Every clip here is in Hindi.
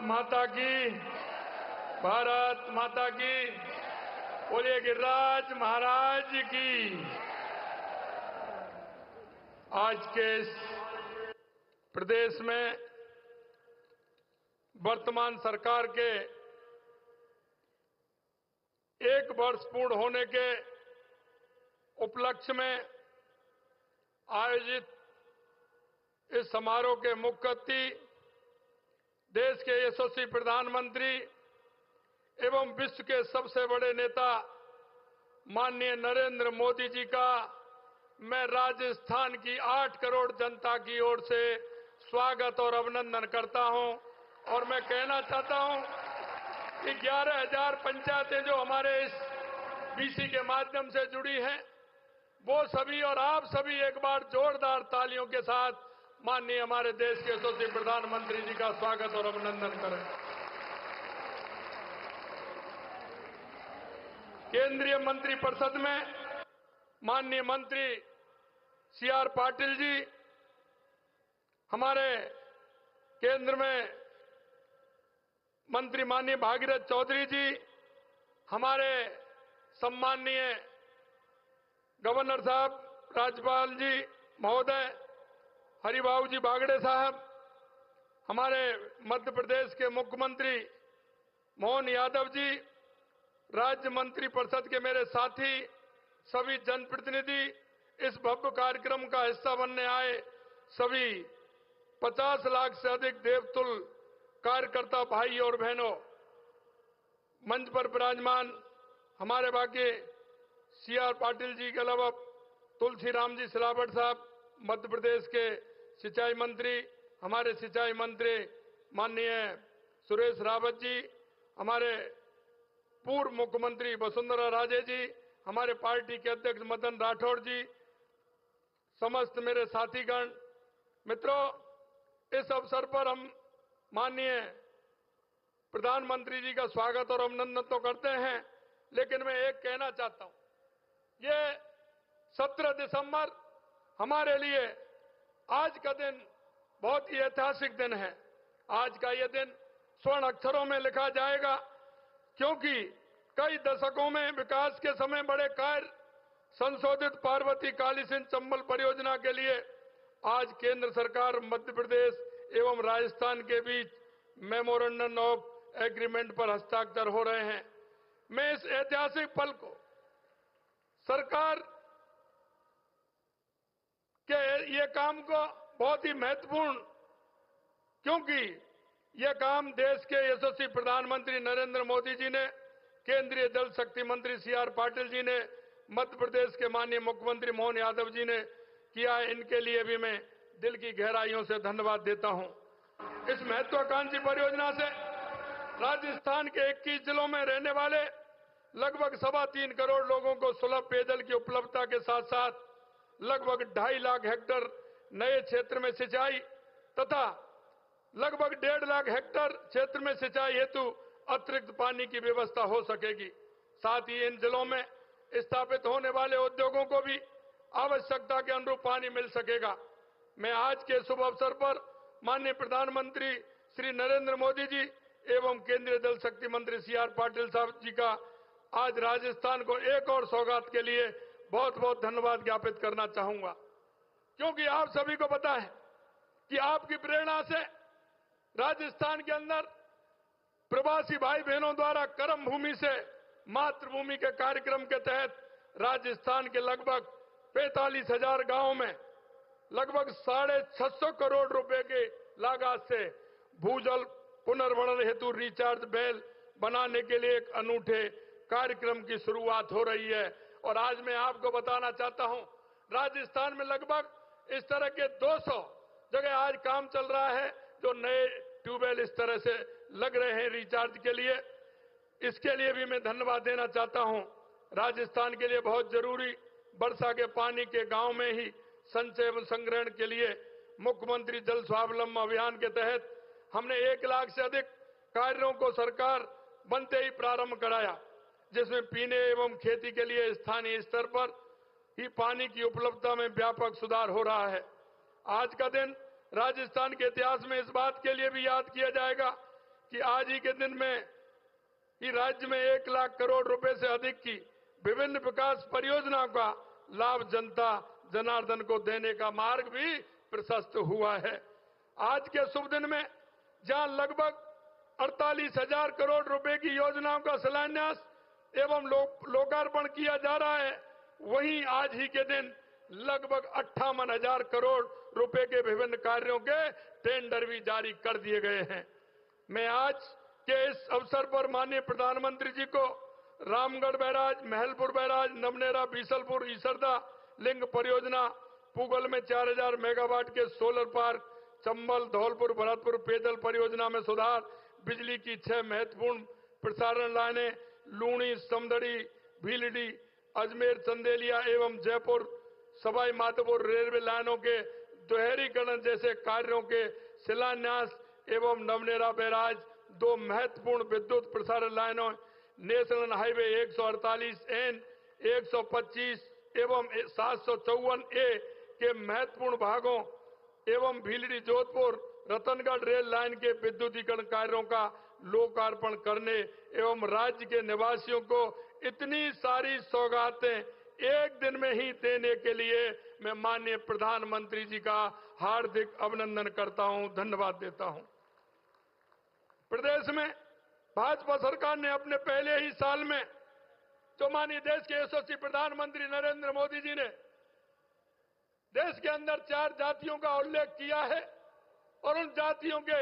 माता की, भारत माता की। बोलिए गिरिराज महाराज की। आज के इस प्रदेश में वर्तमान सरकार के 1 वर्ष पूर्ण होने के उपलक्ष्य में आयोजित इस समारोह के मुख्य अतिथि देश के यशस्वी प्रधानमंत्री एवं विश्व के सबसे बड़े नेता माननीय नरेंद्र मोदी जी का मैं राजस्थान की 8 करोड़ जनता की ओर से स्वागत और अभिनंदन करता हूं। और मैं कहना चाहता हूं कि 11,000 पंचायतें जो हमारे इस बीसी के माध्यम से जुड़ी हैं, वो सभी और आप सभी एक बार जोरदार तालियों के साथ माननीय हमारे देश के यशस्वी प्रधानमंत्री जी का स्वागत और अभिनंदन करें। केंद्रीय मंत्रिपरिषद में माननीय मंत्री सी.आर. पाटिल जी, हमारे केंद्र में मंत्री माननीय भागीरथ चौधरी जी, हमारे सम्माननीय गवर्नर साहब, राज्यपाल जी महोदय हरिभाऊ जी बागड़े साहब, हमारे मध्य प्रदेश के मुख्यमंत्री मोहन यादव जी, राज्य मंत्रिपरिषद के मेरे साथी, सभी जनप्रतिनिधि, इस भव्य कार्यक्रम का हिस्सा बनने आए सभी 50 लाख से अधिक देवतुल्य कार्यकर्ता भाई और बहनों, मंच पर विराजमान हमारे बाकी सी.आर. पाटिल जी के अलावा तुलसीराम जी सिलावट साहब, मध्य प्रदेश के सिंचाई मंत्री, हमारे सिंचाई मंत्री माननीय सुरेश रावत जी, हमारे पूर्व मुख्यमंत्री वसुंधरा राजे जी, हमारे पार्टी के अध्यक्ष मदन राठौड़ जी, समस्त मेरे साथीगण, मित्रों, इस अवसर पर हम माननीय प्रधानमंत्री जी का स्वागत और अभिनंदन तो करते हैं, लेकिन मैं एक कहना चाहता हूं, ये 17 दिसंबर हमारे लिए आज का दिन बहुत ही ऐतिहासिक दिन है। आज का यह दिन स्वर्ण अक्षरों में लिखा जाएगा, क्योंकि कई दशकों में विकास के समय बड़े कार्य संशोधित पार्वती काली सिंध चंबल परियोजना के लिए आज केंद्र सरकार, मध्य प्रदेश एवं राजस्थान के बीच मेमोरेंडम ऑफ एग्रीमेंट पर हस्ताक्षर हो रहे हैं। मैं इस ऐतिहासिक पल को सरकार के ये काम को बहुत ही महत्वपूर्ण, क्योंकि यह काम देश के यशस्वी प्रधानमंत्री नरेंद्र मोदी जी ने, केंद्रीय जल शक्ति मंत्री सी.आर. पाटिल जी ने, मध्य प्रदेश के माननीय मुख्यमंत्री मोहन यादव जी ने किया है। इनके लिए भी मैं दिल की गहराइयों से धन्यवाद देता हूं। इस महत्वाकांक्षी परियोजना से राजस्थान के 21 जिलों में रहने वाले लगभग 3.25 करोड़ लोगों को सुलभ पेयजल की उपलब्धता के साथ साथ लगभग 2.5 लाख हेक्टेयर नए क्षेत्र में सिंचाई तथा लगभग 1.5 लाख हेक्टेयर क्षेत्र में सिंचाई हेतु अतिरिक्त पानी की व्यवस्था हो सकेगी। साथ ही इन जिलों में स्थापित होने वाले उद्योगों को भी आवश्यकता के अनुरूप पानी मिल सकेगा। मैं आज के शुभ अवसर पर माननीय प्रधानमंत्री श्री नरेंद्र मोदी जी एवं केंद्रीय जल शक्ति मंत्री सी.आर. पाटिल साहब जी का आज राजस्थान को एक और सौगात के लिए बहुत बहुत धन्यवाद ज्ञापित करना चाहूंगा, क्योंकि आप सभी को पता है कि आपकी प्रेरणा से राजस्थान के अंदर प्रवासी भाई बहनों द्वारा कर्म भूमि से मातृभूमि के कार्यक्रम के तहत राजस्थान के लगभग 45,000 गांवों में लगभग 650 करोड़ रुपए के लागत से भूजल पुनर्भरण हेतु रिचार्ज बेल बनाने के लिए एक अनूठे कार्यक्रम की शुरुआत हो रही है। और आज मैं आपको बताना चाहता हूं, राजस्थान में लगभग इस तरह के 200 जगह आज काम चल रहा है, जो नए ट्यूबवेल इस तरह से लग रहे हैं रिचार्ज के लिए। इसके लिए भी मैं धन्यवाद देना चाहता हूं। राजस्थान के लिए बहुत जरूरी वर्षा के पानी के गांव में ही संचय एवं संग्रहण के लिए मुख्यमंत्री जल स्वावलंबन अभियान के तहत हमने 1 लाख से अधिक कार्यों को सरकार बनते ही प्रारंभ कराया, जिसमें पीने एवं खेती के लिए स्थानीय स्तर पर ही पानी की उपलब्धता में व्यापक सुधार हो रहा है। आज का दिन राजस्थान के इतिहास में इस बात के लिए भी याद किया जाएगा कि आज ही के दिन में कि राज्य में 1 लाख करोड़ रुपए से अधिक की विभिन्न विकास परियोजनाओं का लाभ जनता जनार्दन को देने का मार्ग भी प्रशस्त हुआ है। आज के शुभ दिन में जहां लगभग 48,000 करोड़ रुपए की योजनाओं का शिलान्यास एवं लोकार्पण किया जा रहा है, वहीं आज ही के दिन लगभग 58,000 करोड़ रुपए के विभिन्न कार्यों के टेंडर भी जारी कर दिए गए हैं। मैं आज के इस अवसर पर माननीय प्रधानमंत्री जी को रामगढ़ बैराज, महलपुर बैराज, नवनेरा, बीसलपुर, ईसरदा लिंग परियोजना, पूगल में 4,000 मेगावाट के सोलर पार्क, चंबल, धौलपुर, भरतपुर पेयजल परियोजना में सुधार, बिजली की 6 महत्वपूर्ण प्रसारण लाइनें, लूणी, समदड़ी, भीलडी, अजमेर, चंदेलिया एवं जयपुर सवाई माधोपुर रेलवे लाइनों के दोहरीकरण जैसे कार्यों के शिलान्यास एवं नवनेरा बैराज 2 महत्वपूर्ण विद्युत प्रसारण लाइनों, नेशनल हाईवे 148N, 125 एवं 754A के महत्वपूर्ण भागों एवं भीलडी जोधपुर रतनगढ़ रेल लाइन के विद्युतीकरण कार्यों का लोकार्पण करने एवं राज्य के निवासियों को इतनी सारी सौगातें एक दिन में ही देने के लिए मैं माननीय प्रधानमंत्री जी का हार्दिक अभिनंदन करता हूं, धन्यवाद देता हूं। प्रदेश में भाजपा सरकार ने अपने पहले ही साल में जो माननीय देश के यशस्वी प्रधानमंत्री नरेंद्र मोदी जी ने देश के अंदर 4 जातियों का उल्लेख किया है और उन जातियों के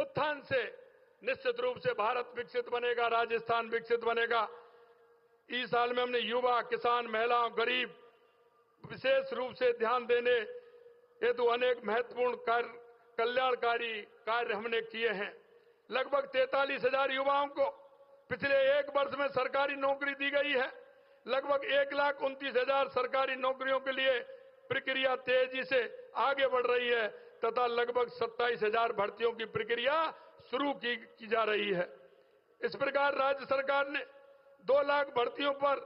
उत्थान से निश्चित रूप से भारत विकसित बनेगा, राजस्थान विकसित बनेगा। इस साल में हमने युवा, किसान, महिलाओं, गरीब विशेष रूप से ध्यान देने हेतु अनेक महत्वपूर्ण कल्याणकारी कार्य हमने किए हैं। लगभग 43,000 युवाओं को पिछले 1 वर्ष में सरकारी नौकरी दी गई है। लगभग 1,29,000 सरकारी नौकरियों के लिए प्रक्रिया तेजी से आगे बढ़ रही है तथा लगभग 27,000 भर्तियों की प्रक्रिया शुरू की जा रही है। इस प्रकार राज्य सरकार ने 2 लाख भर्तियों पर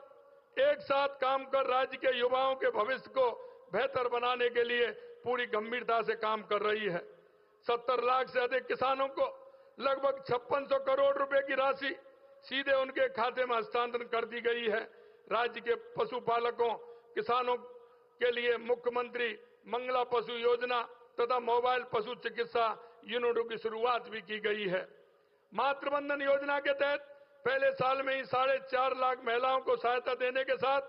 एक साथ काम कर राज्य के युवाओं के भविष्य को बेहतर बनाने के लिए पूरी गंभीरता से काम कर रही है। 70 लाख से अधिक किसानों को लगभग 5600 करोड़ रुपए की राशि सीधे उनके खाते में हस्तांतरण कर दी गई है। राज्य के पशुपालकों, किसानों के लिए मुख्यमंत्री मंगला पशु योजना तथा मोबाइल पशु चिकित्सा यूनिटों की शुरुआत भी की गई है। मातृवंदन योजना के तहत पहले साल में ही 4.5 लाख महिलाओं को सहायता देने के साथ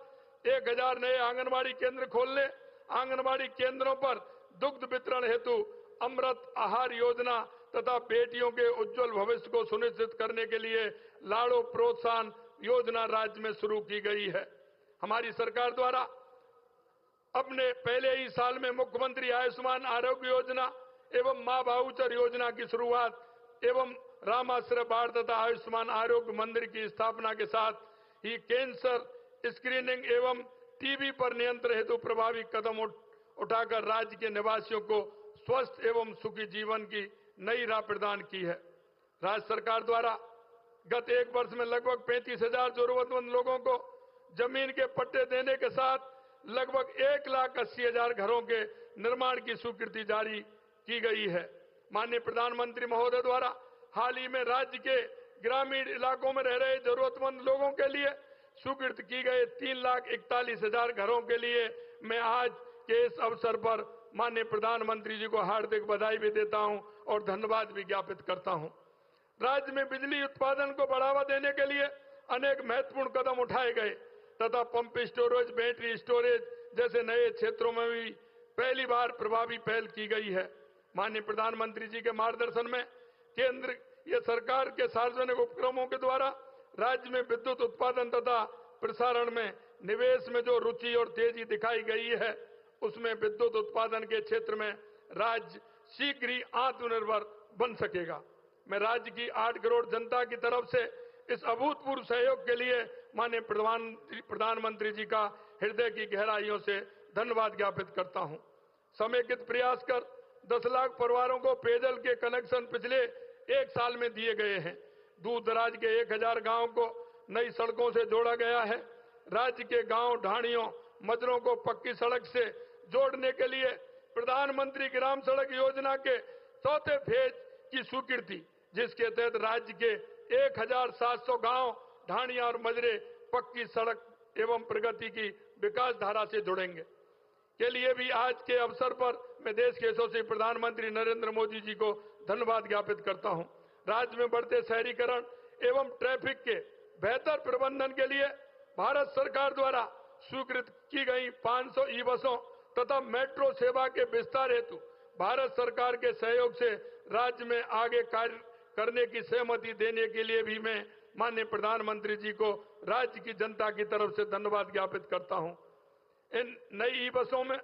1,000 नए आंगनबाड़ी केंद्र खोलने, आंगनबाड़ी केंद्रों पर दुग्ध वितरण हेतु अमृत आहार योजना तथा बेटियों के उज्जवल भविष्य को सुनिश्चित करने के लिए लाड़ो प्रोत्साहन योजना राज्य में शुरू की गई है। हमारी सरकार द्वारा अपने पहले ही साल में मुख्यमंत्री आयुष्मान आरोग्य योजना एवं मां भाऊचर योजना की शुरुआत एवं रामाश्रय बाढ़ तथा आयुष्मान आरोग्य मंदिर की स्थापना के साथ ही कैंसर स्क्रीनिंग एवं टीबी पर नियंत्रण हेतु प्रभावी कदम उठाकर राज्य के निवासियों को स्वस्थ एवं सुखी जीवन की नई राह प्रदान की है। राज्य सरकार द्वारा गत 1 वर्ष में लगभग 35,000 जरूरतमंद लोगों को जमीन के पट्टे देने के साथ लगभग 1,80,000 घरों के निर्माण की स्वीकृति जारी की गई है। माननीय प्रधानमंत्री महोदय द्वारा हाल ही में राज्य के ग्रामीण इलाकों में रह रहे जरूरतमंद लोगों के लिए स्वीकृत की गए 3,41,000 घरों के लिए मैं आज के इस अवसर पर माननीय प्रधानमंत्री जी को हार्दिक बधाई भी देता हूं और धन्यवाद भी ज्ञापित करता हूं। राज्य में बिजली उत्पादन को बढ़ावा देने के लिए अनेक महत्वपूर्ण कदम उठाए गए तथा पंप स्टोरेज, बैटरी स्टोरेज जैसे नए क्षेत्रों में भी पहली बार प्रभावी पहल की गई है। माननीय प्रधानमंत्री जी के मार्गदर्शन में केंद्र ये सरकार के सार्वजनिक उपक्रमों के द्वारा राज्य में विद्युत उत्पादन तथा प्रसारण में निवेश में जो रुचि और तेजी दिखाई गई है, उसमें विद्युत उत्पादन के क्षेत्र में राज्य शीघ्र ही आत्मनिर्भर बन सकेगा। मैं राज्य की 8 करोड़ जनता की तरफ से इस अभूतपूर्व सहयोग के लिए माननीय प्रधानमंत्री जी का हृदय की गहराइयों से धन्यवाद ज्ञापित करता हूं। समेकित प्रयास कर 10 लाख परिवारों को पेयजल के कनेक्शन पिछले 1 साल में दिए गए हैं। दूर दराज के 1,000 गांवों को नई सड़कों से जोड़ा गया है। राज्य के गांव, ढाणियों, मजरों को पक्की सड़क से जोड़ने के लिए प्रधानमंत्री ग्राम सड़क योजना के 4थे फेज की स्वीकृति जिसके तहत राज्य के 1700 गांव, ढाणियां और मजरे पक्की सड़क एवं प्रगति की विकास धारा से जुड़ेंगे। के लिए भी आज के अवसर पर मैं देश के यशस्वी प्रधानमंत्री नरेंद्र मोदी जी को धन्यवाद ज्ञापित करता हूं। राज्य में बढ़ते शहरीकरण एवं ट्रैफिक के बेहतर प्रबंधन के लिए भारत सरकार द्वारा स्वीकृत की गई 500 ई बसों तथा मेट्रो सेवा के विस्तार हेतु भारत सरकार के सहयोग से राज्य में आगे कार्य करने की सहमति देने के लिए भी मैं माननीय प्रधानमंत्री जी को राज्य की जनता की तरफ से धन्यवाद ज्ञापित करता हूं। इन नई ई बसों में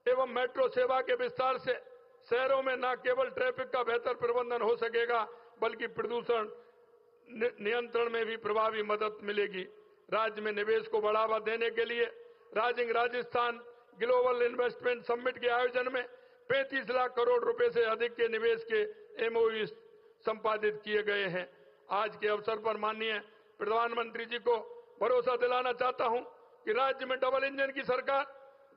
एवं मेट्रो सेवा के विस्तार से शहरों में न केवल ट्रैफिक का बेहतर प्रबंधन हो सकेगा बल्कि प्रदूषण नियंत्रण में भी प्रभावी मदद मिलेगी। राज्य में निवेश को बढ़ावा देने के लिए राजस्थान ग्लोबल इन्वेस्टमेंट समिट के आयोजन में 35 लाख करोड़ रुपए से अधिक के निवेश के एमओयू संपादित किए गए हैं। आज के अवसर पर माननीय प्रधानमंत्री जी को भरोसा दिलाना चाहता हूं कि राज्य में डबल इंजन की सरकार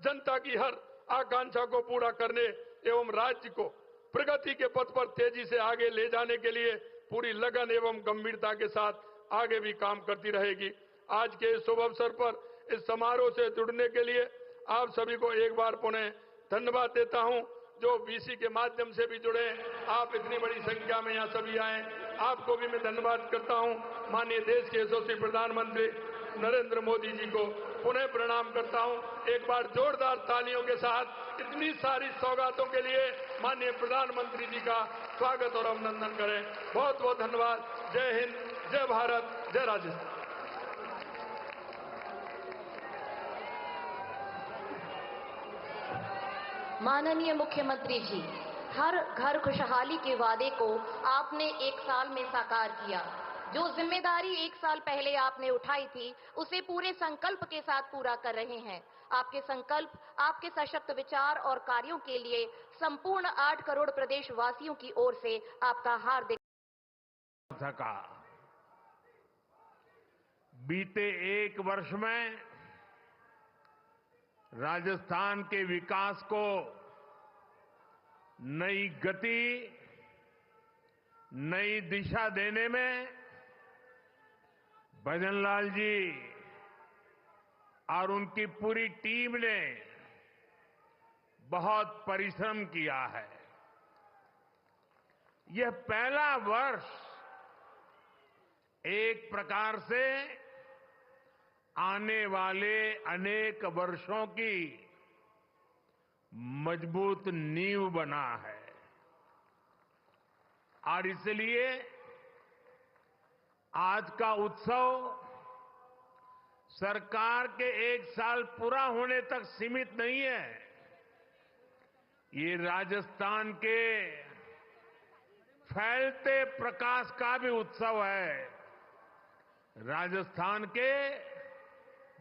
जनता की हर आकांक्षा को पूरा करने एवं राज्य को प्रगति के पथ पर तेजी से आगे ले जाने के लिए पूरी लगन एवं गंभीरता के साथ आगे भी काम करती रहेगी। आज के इस शुभ अवसर पर इस समारोह से जुड़ने के लिए आप सभी को एक बार पुनः धन्यवाद देता हूं। जो वीसी के माध्यम से भी जुड़े, आप इतनी बड़ी संख्या में यहाँ सभी आए, आपको भी मैं धन्यवाद करता हूं। माननीय देश के यशस्वी प्रधानमंत्री नरेंद्र मोदी जी को पुनः प्रणाम करता हूं। एक बार जोरदार तालियों के साथ इतनी सारी सौगातों के लिए माननीय प्रधानमंत्री जी का स्वागत और अभिनंदन करें। बहुत बहुत धन्यवाद। जय हिंद, जय भारत, जय राजस्थान। माननीय मुख्यमंत्री जी, हर घर खुशहाली के वादे को आपने एक साल में साकार किया। जो जिम्मेदारी एक साल पहले आपने उठाई थी उसे पूरे संकल्प के साथ पूरा कर रहे हैं। आपके संकल्प, आपके सशक्त विचार और कार्यों के लिए संपूर्ण 8 करोड़ प्रदेश वासियों की ओर से आपका हार्दिक सका। बीते एक वर्ष में राजस्थान के विकास को नई गति, नई दिशा देने में भजनलाल जी और उनकी पूरी टीम ने बहुत परिश्रम किया है। यह पहला वर्ष एक प्रकार से आने वाले अनेक वर्षों की मजबूत नींव बना है और इसलिए आज का उत्सव सरकार के एक साल पूरा होने तक सीमित नहीं है। ये राजस्थान के फैलते प्रकाश का भी उत्सव है, राजस्थान के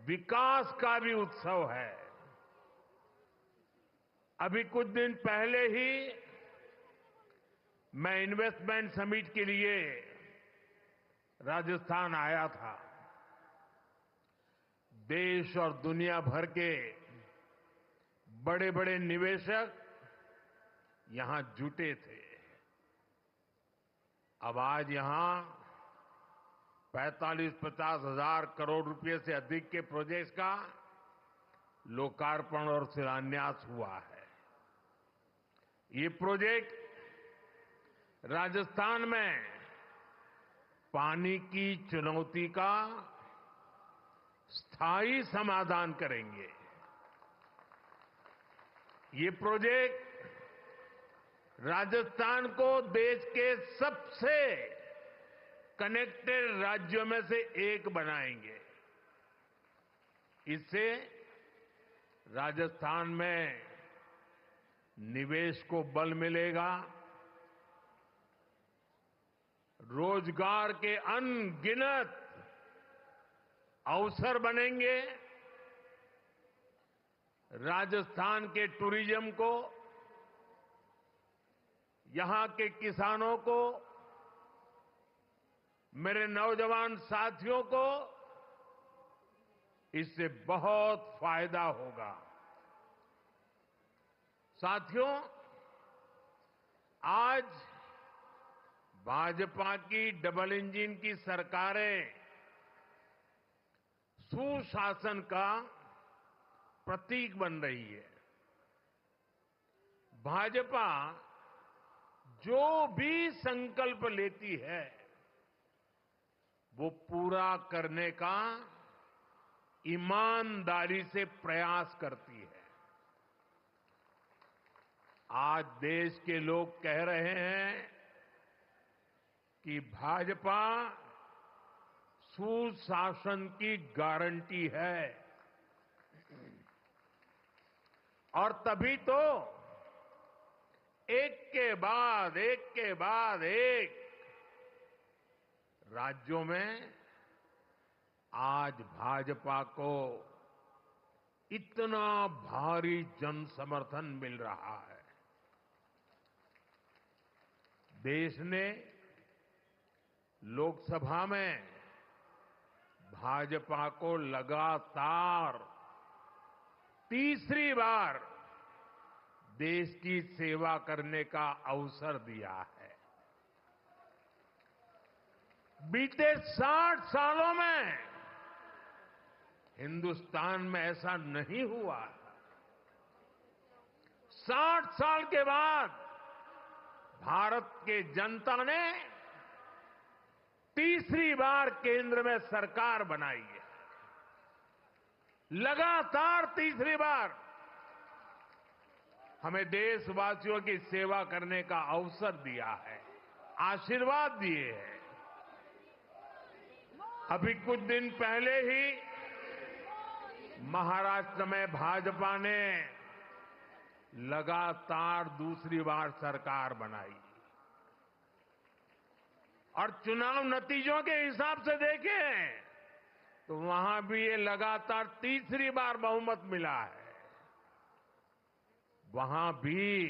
विकास का भी उत्सव है। अभी कुछ दिन पहले ही मैं इन्वेस्टमेंट समिट के लिए राजस्थान आया था। देश और दुनिया भर के बड़े बड़े निवेशक यहां जुटे थे। अब आज यहां 45-50 हजार करोड़ रुपए से अधिक के प्रोजेक्ट्स का लोकार्पण और शिलान्यास हुआ है। ये प्रोजेक्ट राजस्थान में पानी की चुनौती का स्थायी समाधान करेंगे। ये प्रोजेक्ट राजस्थान को देश के सबसे कनेक्टेड राज्यों में से एक बनाएंगे। इससे राजस्थान में निवेश को बल मिलेगा, रोजगार के अनगिनत अवसर बनेंगे, राजस्थान के टूरिज्म को, यहां के किसानों को, मेरे नौजवान साथियों को इससे बहुत फायदा होगा। साथियों, आज भाजपा की डबल इंजन की सरकारें सुशासन का प्रतीक बन रही है। भाजपा जो भी संकल्प लेती है वो पूरा करने का ईमानदारी से प्रयास करती है। आज देश के लोग कह रहे हैं कि भाजपा सुशासन की गारंटी है और तभी तो एक के बाद एक राज्यों में आज भाजपा को इतना भारी जन समर्थन मिल रहा है। देश ने लोकसभा में भाजपा को लगातार तीसरी बार देश की सेवा करने का अवसर दिया है। बीते 60 सालों में हिंदुस्तान में ऐसा नहीं हुआ। 60 साल के बाद भारत के जनता ने तीसरी बार केंद्र में सरकार बनाई है। लगातार तीसरी बार हमें देशवासियों की सेवा करने का अवसर दिया है, आशीर्वाद दिए हैं। अभी कुछ दिन पहले ही महाराष्ट्र में भाजपा ने लगातार दूसरी बार सरकार बनाई और चुनाव नतीजों के हिसाब से देखें तो वहां भी ये लगातार तीसरी बार बहुमत मिला है। वहां भी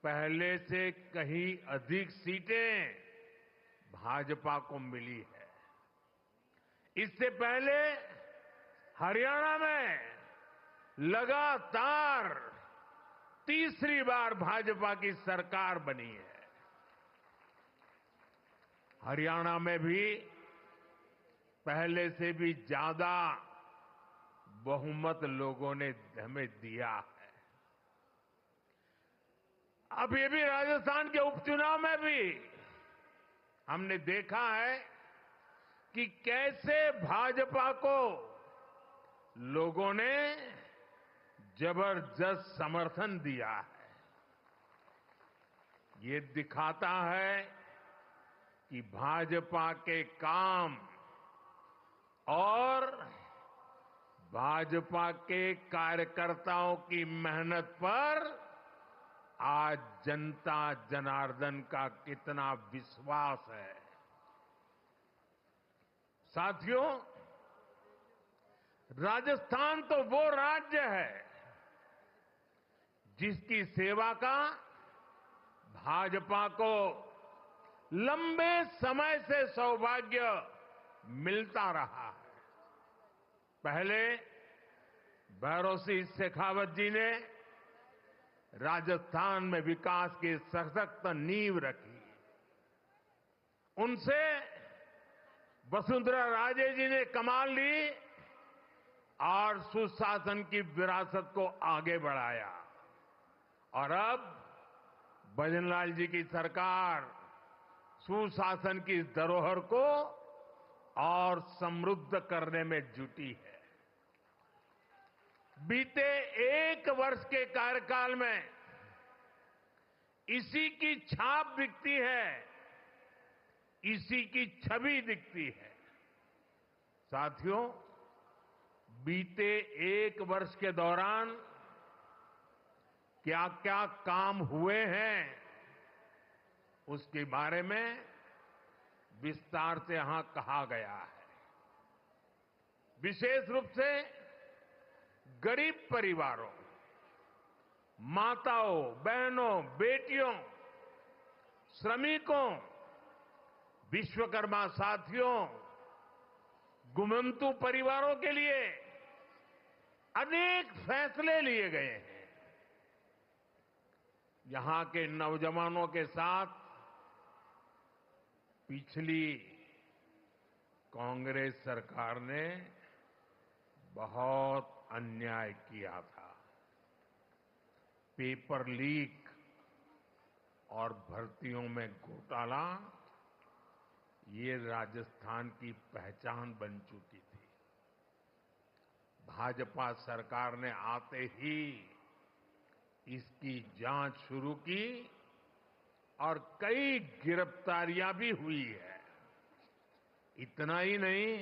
पहले से कहीं अधिक सीटें भाजपा को मिली है। इससे पहले हरियाणा में लगातार तीसरी बार भाजपा की सरकार बनी है। हरियाणा में भी पहले से भी ज्यादा बहुमत लोगों ने हमें दिया है। अब ये भी राजस्थान के उपचुनाव में भी हमने देखा है कि कैसे भाजपा को लोगों ने जबरदस्त समर्थन दिया है। ये दिखाता है कि भाजपा के काम और भाजपा के कार्यकर्ताओं की मेहनत पर आज जनता जनार्दन का कितना विश्वास है। साथियों, राजस्थान तो वो राज्य है जिसकी सेवा का भाजपा को लंबे समय से सौभाग्य मिलता रहा है। पहले भैरों सिंह शेखावत जी ने राजस्थान में विकास की सशक्त नींव रखी। उनसे वसुंधरा राजे जी ने कमान ली और सुशासन की विरासत को आगे बढ़ाया और अब भजनलाल जी की सरकार सुशासन की इस धरोहर को और समृद्ध करने में जुटी है। बीते एक वर्ष के कार्यकाल में इसी की छाप दिखती है, इसी की छवि दिखती है। साथियों, बीते एक वर्ष के दौरान क्या क्या काम हुए हैं उसके बारे में विस्तार से यहां कहा गया है। विशेष रूप से गरीब परिवारों, माताओं, बहनों, बेटियों, श्रमिकों, विश्वकर्मा साथियों, गुमंतु परिवारों के लिए अनेक फैसले लिए गए हैं। यहां के नौजवानों के साथ पिछली कांग्रेस सरकार ने बहुत अन्याय किया था। पेपर लीक और भर्तियों में घोटाला ये राजस्थान की पहचान बन चुकी थी। भाजपा सरकार ने आते ही इसकी जांच शुरू की और कई गिरफ्तारियां भी हुई है। इतना ही नहीं,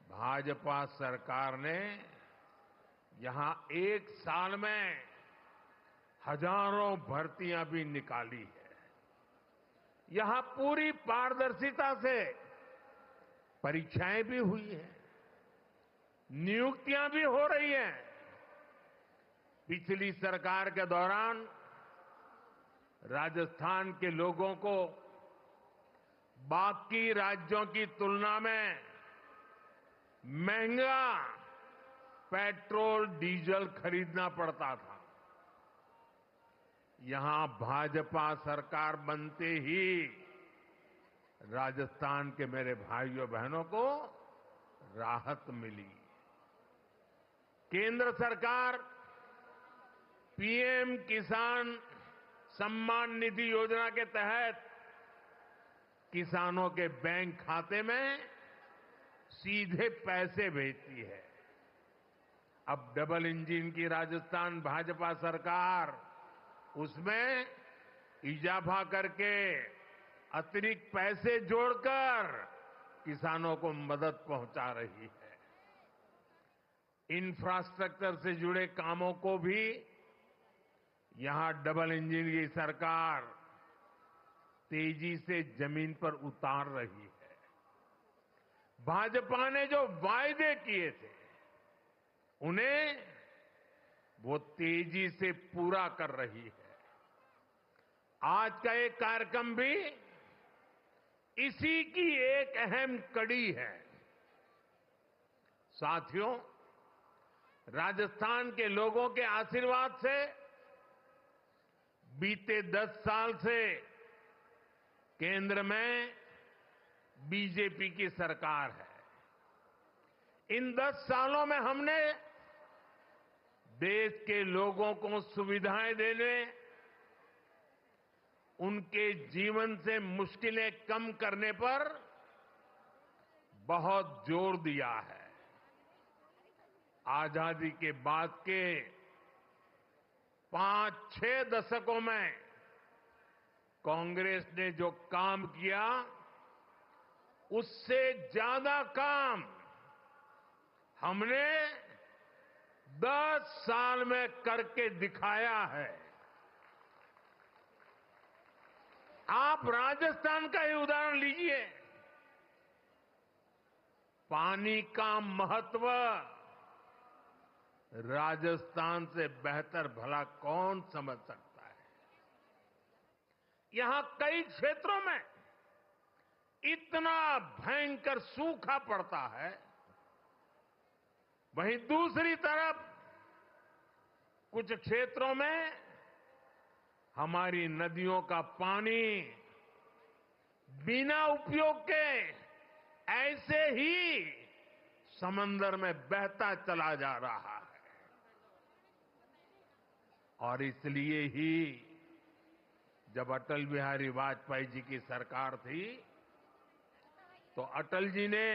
भाजपा सरकार ने यहां एक साल में हजारों भर्तियां भी निकाली है। यहां पूरी पारदर्शिता से परीक्षाएं भी हुई हैं, नियुक्तियां भी हो रही हैं। पिछली सरकार के दौरान राजस्थान के लोगों को बाकी राज्यों की तुलना में महंगा पेट्रोल डीजल खरीदना पड़ता था। यहां भाजपा सरकार बनते ही राजस्थान के मेरे भाइयों बहनों को राहत मिली। केंद्र सरकार पीएम किसान सम्मान निधि योजना के तहत किसानों के बैंक खाते में सीधे पैसे भेजती है। अब डबल इंजन की राजस्थान भाजपा सरकार उसमें इजाफा करके अतिरिक्त पैसे जोड़कर किसानों को मदद पहुंचा रही है। इंफ्रास्ट्रक्चर से जुड़े कामों को भी यहां डबल इंजन की सरकार तेजी से जमीन पर उतार रही है। भाजपा ने जो वायदे किए थे उन्हें वो तेजी से पूरा कर रही है। आज का एक कार्यक्रम भी इसी की एक अहम कड़ी है। साथियों, राजस्थान के लोगों के आशीर्वाद से बीते 10 साल से केंद्र में बीजेपी की सरकार है। इन 10 सालों में हमने देश के लोगों को सुविधाएं देने, उनके जीवन से मुश्किलें कम करने पर बहुत जोर दिया है। आजादी के बाद के 5-6 दशकों में कांग्रेस ने जो काम किया उससे ज्यादा काम हमने 10 साल में करके दिखाया है। आप राजस्थान का ही उदाहरण लीजिए। पानी का महत्व राजस्थान से बेहतर भला कौन समझ सकता है। यहां कई क्षेत्रों में इतना भयंकर सूखा पड़ता है, वहीं दूसरी तरफ कुछ क्षेत्रों में हमारी नदियों का पानी बिना उपयोग के ऐसे ही समंदर में बहता चला जा रहा है। और इसलिए ही जब अटल बिहारी वाजपेयी जी की सरकार थी तो अटल जी ने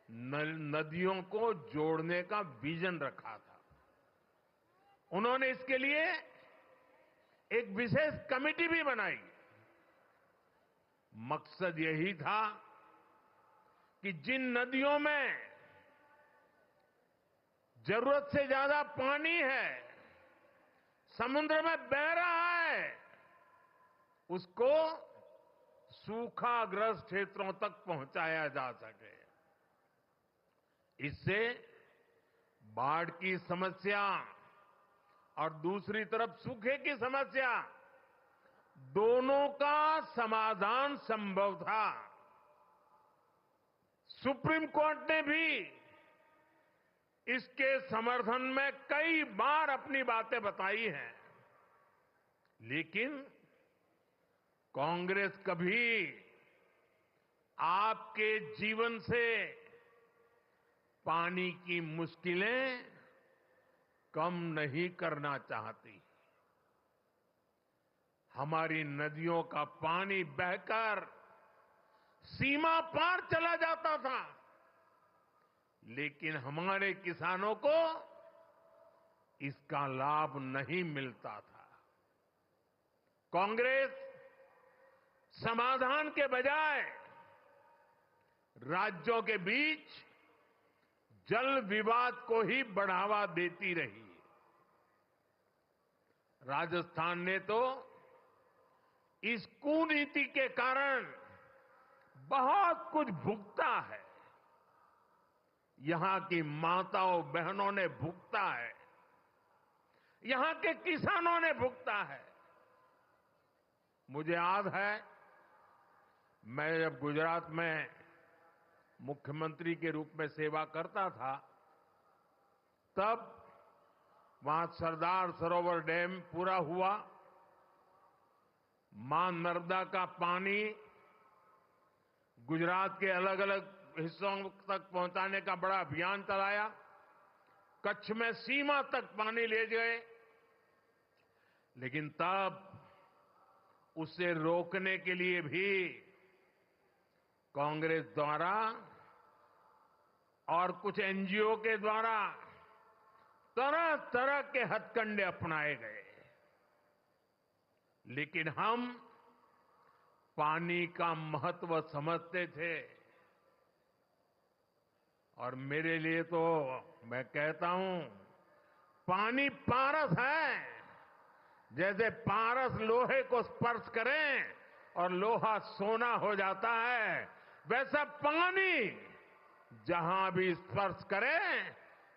नदियों को जोड़ने का विजन रखा था। उन्होंने इसके लिए एक विशेष कमेटी भी बनाई। मकसद यही था कि जिन नदियों में जरूरत से ज्यादा पानी है, समुद्र में बह रहा है, उसको सूखाग्रस्त क्षेत्रों तक पहुंचाया जा सके। इससे बाढ़ की समस्या और दूसरी तरफ सूखे की समस्या, दोनों का समाधान संभव था। सुप्रीम कोर्ट ने भी इसके समर्थन में कई बार अपनी बातें बताई हैं, लेकिन कांग्रेस कभी आपके जीवन से पानी की मुश्किलें कम नहीं करना चाहती। हमारी नदियों का पानी बहकर सीमा पार चला जाता था, लेकिन हमारे किसानों को इसका लाभ नहीं मिलता था। कांग्रेस समाधान के बजाय राज्यों के बीच जल विवाद को ही बढ़ावा देती रही। राजस्थान ने तो इस कुनीति के कारण बहुत कुछ भुगता है। यहां की माताओं बहनों ने भुगता है, यहां के किसानों ने भुगता है। मुझे याद है, मैं जब गुजरात में मुख्यमंत्री के रूप में सेवा करता था, तब वहां सरदार सरोवर डैम पूरा हुआ। मां नर्मदा का पानी गुजरात के अलग अलग हिस्सों तक पहुंचाने का बड़ा अभियान चलाया। कच्छ में सीमा तक पानी ले गए, लेकिन तब उसे रोकने के लिए भी कांग्रेस द्वारा और कुछ एनजीओ के द्वारा तरह तरह के हथकंडे अपनाए गए। लेकिन हम पानी का महत्व समझते थे, और मेरे लिए तो मैं कहता हूं, पानी पारस है। जैसे पारस लोहे को स्पर्श करें और लोहा सोना हो जाता है, वैसा पानी जहां भी स्पर्श करे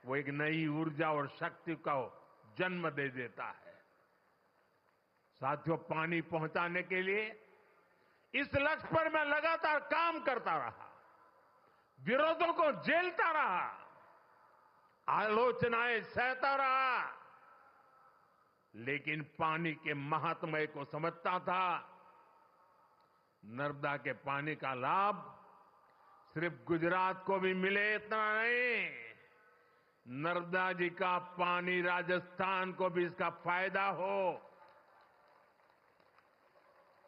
वो एक नई ऊर्जा और शक्ति को जन्म दे देता है। साथियों, पानी पहुंचाने के लिए इस लक्ष्य पर मैं लगातार काम करता रहा, विरोधों को झेलता रहा, आलोचनाएं सहता रहा, लेकिन पानी के महात्म्य को समझता था। नर्मदा के पानी का लाभ सिर्फ गुजरात को भी मिले इतना नहीं, नर्मदा जी का पानी राजस्थान को भी इसका फायदा हो।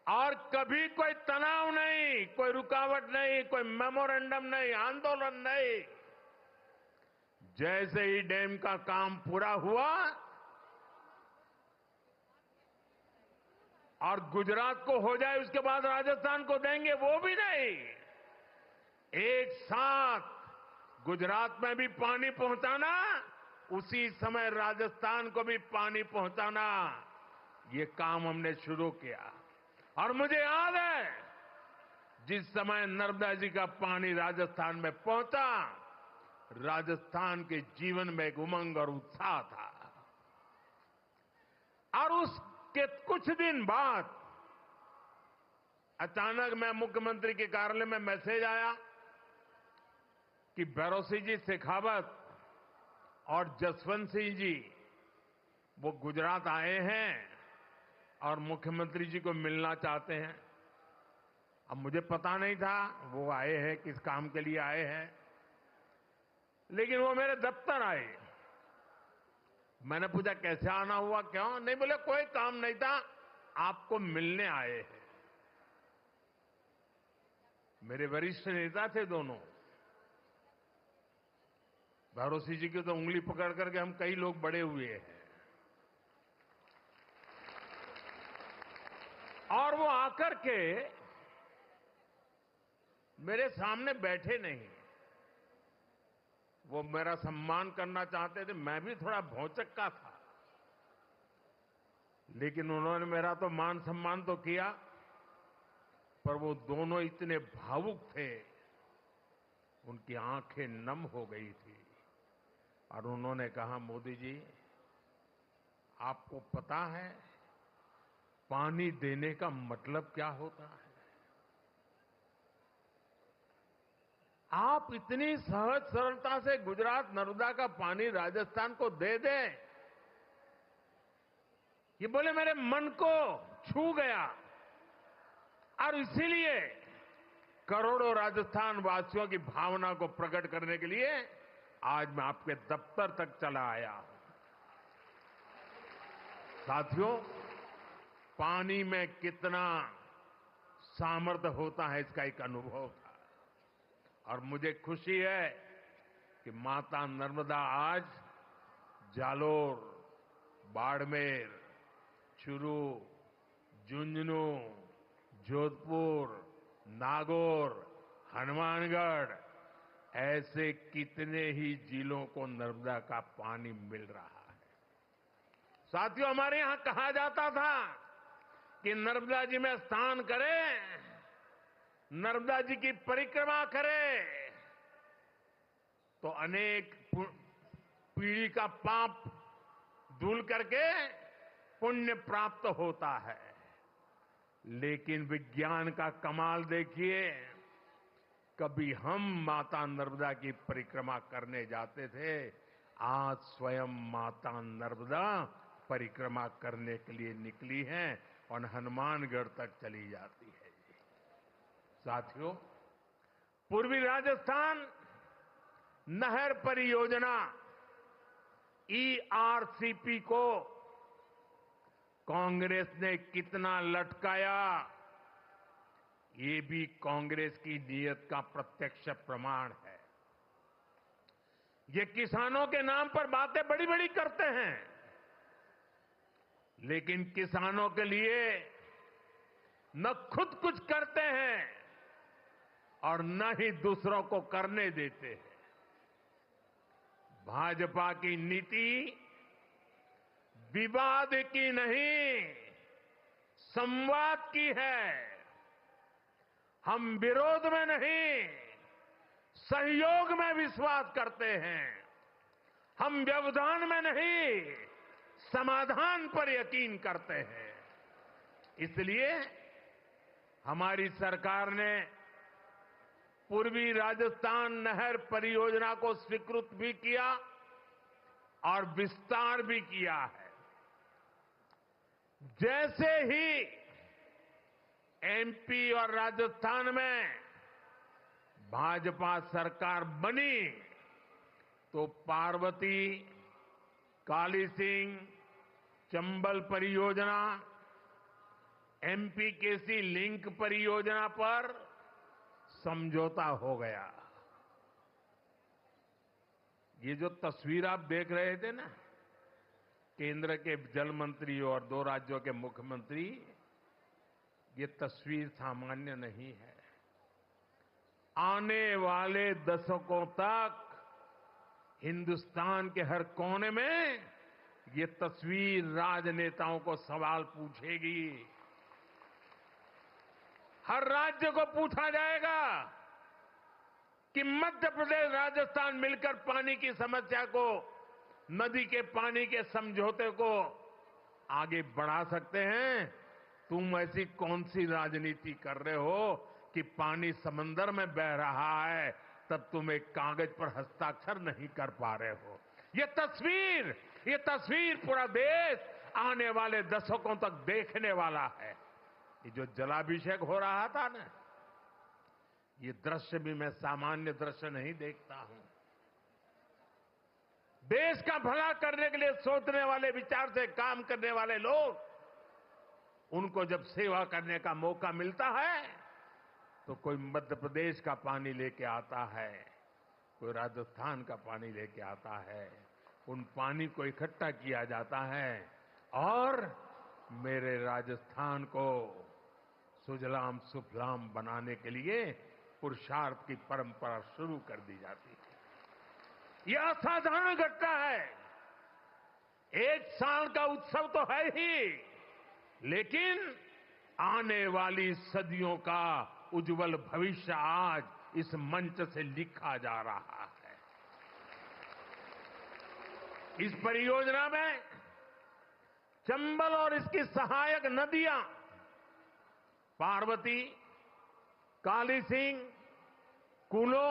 और कभी कोई तनाव नहीं, कोई रुकावट नहीं, कोई मेमोरेंडम नहीं, आंदोलन नहीं। जैसे ही डैम का काम पूरा हुआ और गुजरात को हो जाए, उसके बाद राजस्थान को देंगे, वो भी नहीं। एक साथ गुजरात में भी पानी पहुंचाना, उसी समय राजस्थान को भी पानी पहुंचाना, ये काम हमने शुरू किया। और मुझे याद है, जिस समय नर्मदा जी का पानी राजस्थान में पहुंचा, राजस्थान के जीवन में एक उमंग और उत्साह था। और उसके कुछ दिन बाद अचानक मैं मुख्यमंत्री के कार्यालय में मैसेज आया कि भैरों जी शेखावत और जसवंत सिंह जी वो गुजरात आए हैं और मुख्यमंत्री जी को मिलना चाहते हैं। अब मुझे पता नहीं था वो आए हैं, किस काम के लिए आए हैं, लेकिन वो मेरे दफ्तर आए। मैंने पूछा कैसे आना हुआ, क्यों? नहीं, बोले कोई काम नहीं था, आपको मिलने आए हैं। मेरे वरिष्ठ नेता थे दोनों। भैरों जी की तो उंगली पकड़ करके हम कई लोग बड़े हुए हैं। और वो आकर के मेरे सामने बैठे नहीं, वो मेरा सम्मान करना चाहते थे। मैं भी थोड़ा भौचक्का था, लेकिन उन्होंने मेरा तो मान सम्मान तो किया, पर वो दोनों इतने भावुक थे, उनकी आंखें नम हो गई थी। और उन्होंने कहा, मोदी जी, आपको पता है पानी देने का मतलब क्या होता है? आप इतनी सहज सरलता से गुजरात नर्मदा का पानी राजस्थान को दे दें, ये बोले मेरे मन को छू गया। और इसीलिए करोड़ों राजस्थान वासियों की भावना को प्रकट करने के लिए आज मैं आपके दफ्तर तक चला आया हूं। साथियों, पानी में कितना सामर्थ्य होता है इसका एक अनुभव था और मुझे खुशी है कि माता नर्मदा आज जालोर, बाड़मेर, चूरू, झुंझुनू, जोधपुर, नागौर, हनुमानगढ़ ऐसे कितने ही जिलों को नर्मदा का पानी मिल रहा है। साथियों, हमारे यहां कहा जाता था कि नर्मदा जी में स्नान करें, नर्मदा जी की परिक्रमा करें तो अनेक पीढ़ी का पाप धुल करके पुण्य प्राप्त होता है। लेकिन विज्ञान का कमाल देखिए, कभी हम माता नर्मदा की परिक्रमा करने जाते थे, आज स्वयं माता नर्मदा परिक्रमा करने के लिए निकली हैं और हनुमानगढ़ तक चली जाती है। साथियों, पूर्वी राजस्थान नहर परियोजना ERCP को कांग्रेस ने कितना लटकाया, ये भी कांग्रेस की नीयत का प्रत्यक्ष प्रमाण है। ये किसानों के नाम पर बातें बड़ी बड़ी करते हैं, लेकिन किसानों के लिए न खुद कुछ करते हैं और न ही दूसरों को करने देते हैं। भाजपा की नीति विवाद की नहीं, संवाद की है। हम विरोध में नहीं, सहयोग में विश्वास करते हैं। हम व्यवधान में नहीं, समाधान पर यकीन करते हैं। इसलिए हमारी सरकार ने पूर्वी राजस्थान नहर परियोजना को स्वीकृत भी किया और विस्तार भी किया है। जैसे ही MP और राजस्थान में भाजपा सरकार बनी तो पार्वती, काली सिंह, चंबल परियोजना, MPKC लिंक परियोजना पर समझौता हो गया। ये जो तस्वीर आप देख रहे थे ना, केंद्र के जल मंत्री और 2 राज्यों के मुख्यमंत्री, ये तस्वीर सामान्य नहीं है। आने वाले दशकों तक हिंदुस्तान के हर कोने में ये तस्वीर राजनेताओं को सवाल पूछेगी। हर राज्य को पूछा जाएगा कि मध्य प्रदेश, राजस्थान मिलकर पानी की समस्या को, नदी के पानी के समझौते को आगे बढ़ा सकते हैं। तुम ऐसी कौन सी राजनीति कर रहे हो कि पानी समंदर में बह रहा है, तब तुम एक कागज पर हस्ताक्षर नहीं कर पा रहे हो। ये तस्वीर पूरा देश आने वाले दशकों तक देखने वाला है। ये जो जलाभिषेक हो रहा था ना, ये दृश्य भी मैं सामान्य दृश्य नहीं देखता हूं। देश का भला करने के लिए सोचने वाले, विचार से काम करने वाले लोग, उनको जब सेवा करने का मौका मिलता है तो कोई मध्य प्रदेश का पानी लेके आता है, कोई राजस्थान का पानी लेके आता है। उन पानी को इकट्ठा किया जाता है और मेरे राजस्थान को सुजलाम सुफलाम बनाने के लिए पुरुषार्थ की परंपरा शुरू कर दी जाती है। यह असाधारण घटना है। एक साल का उत्सव तो है ही, लेकिन आने वाली सदियों का उज्जवल भविष्य आज इस मंच से लिखा जा रहा है। इस परियोजना में चंबल और इसकी सहायक नदियां पार्वती, काली सिंह, कूलो,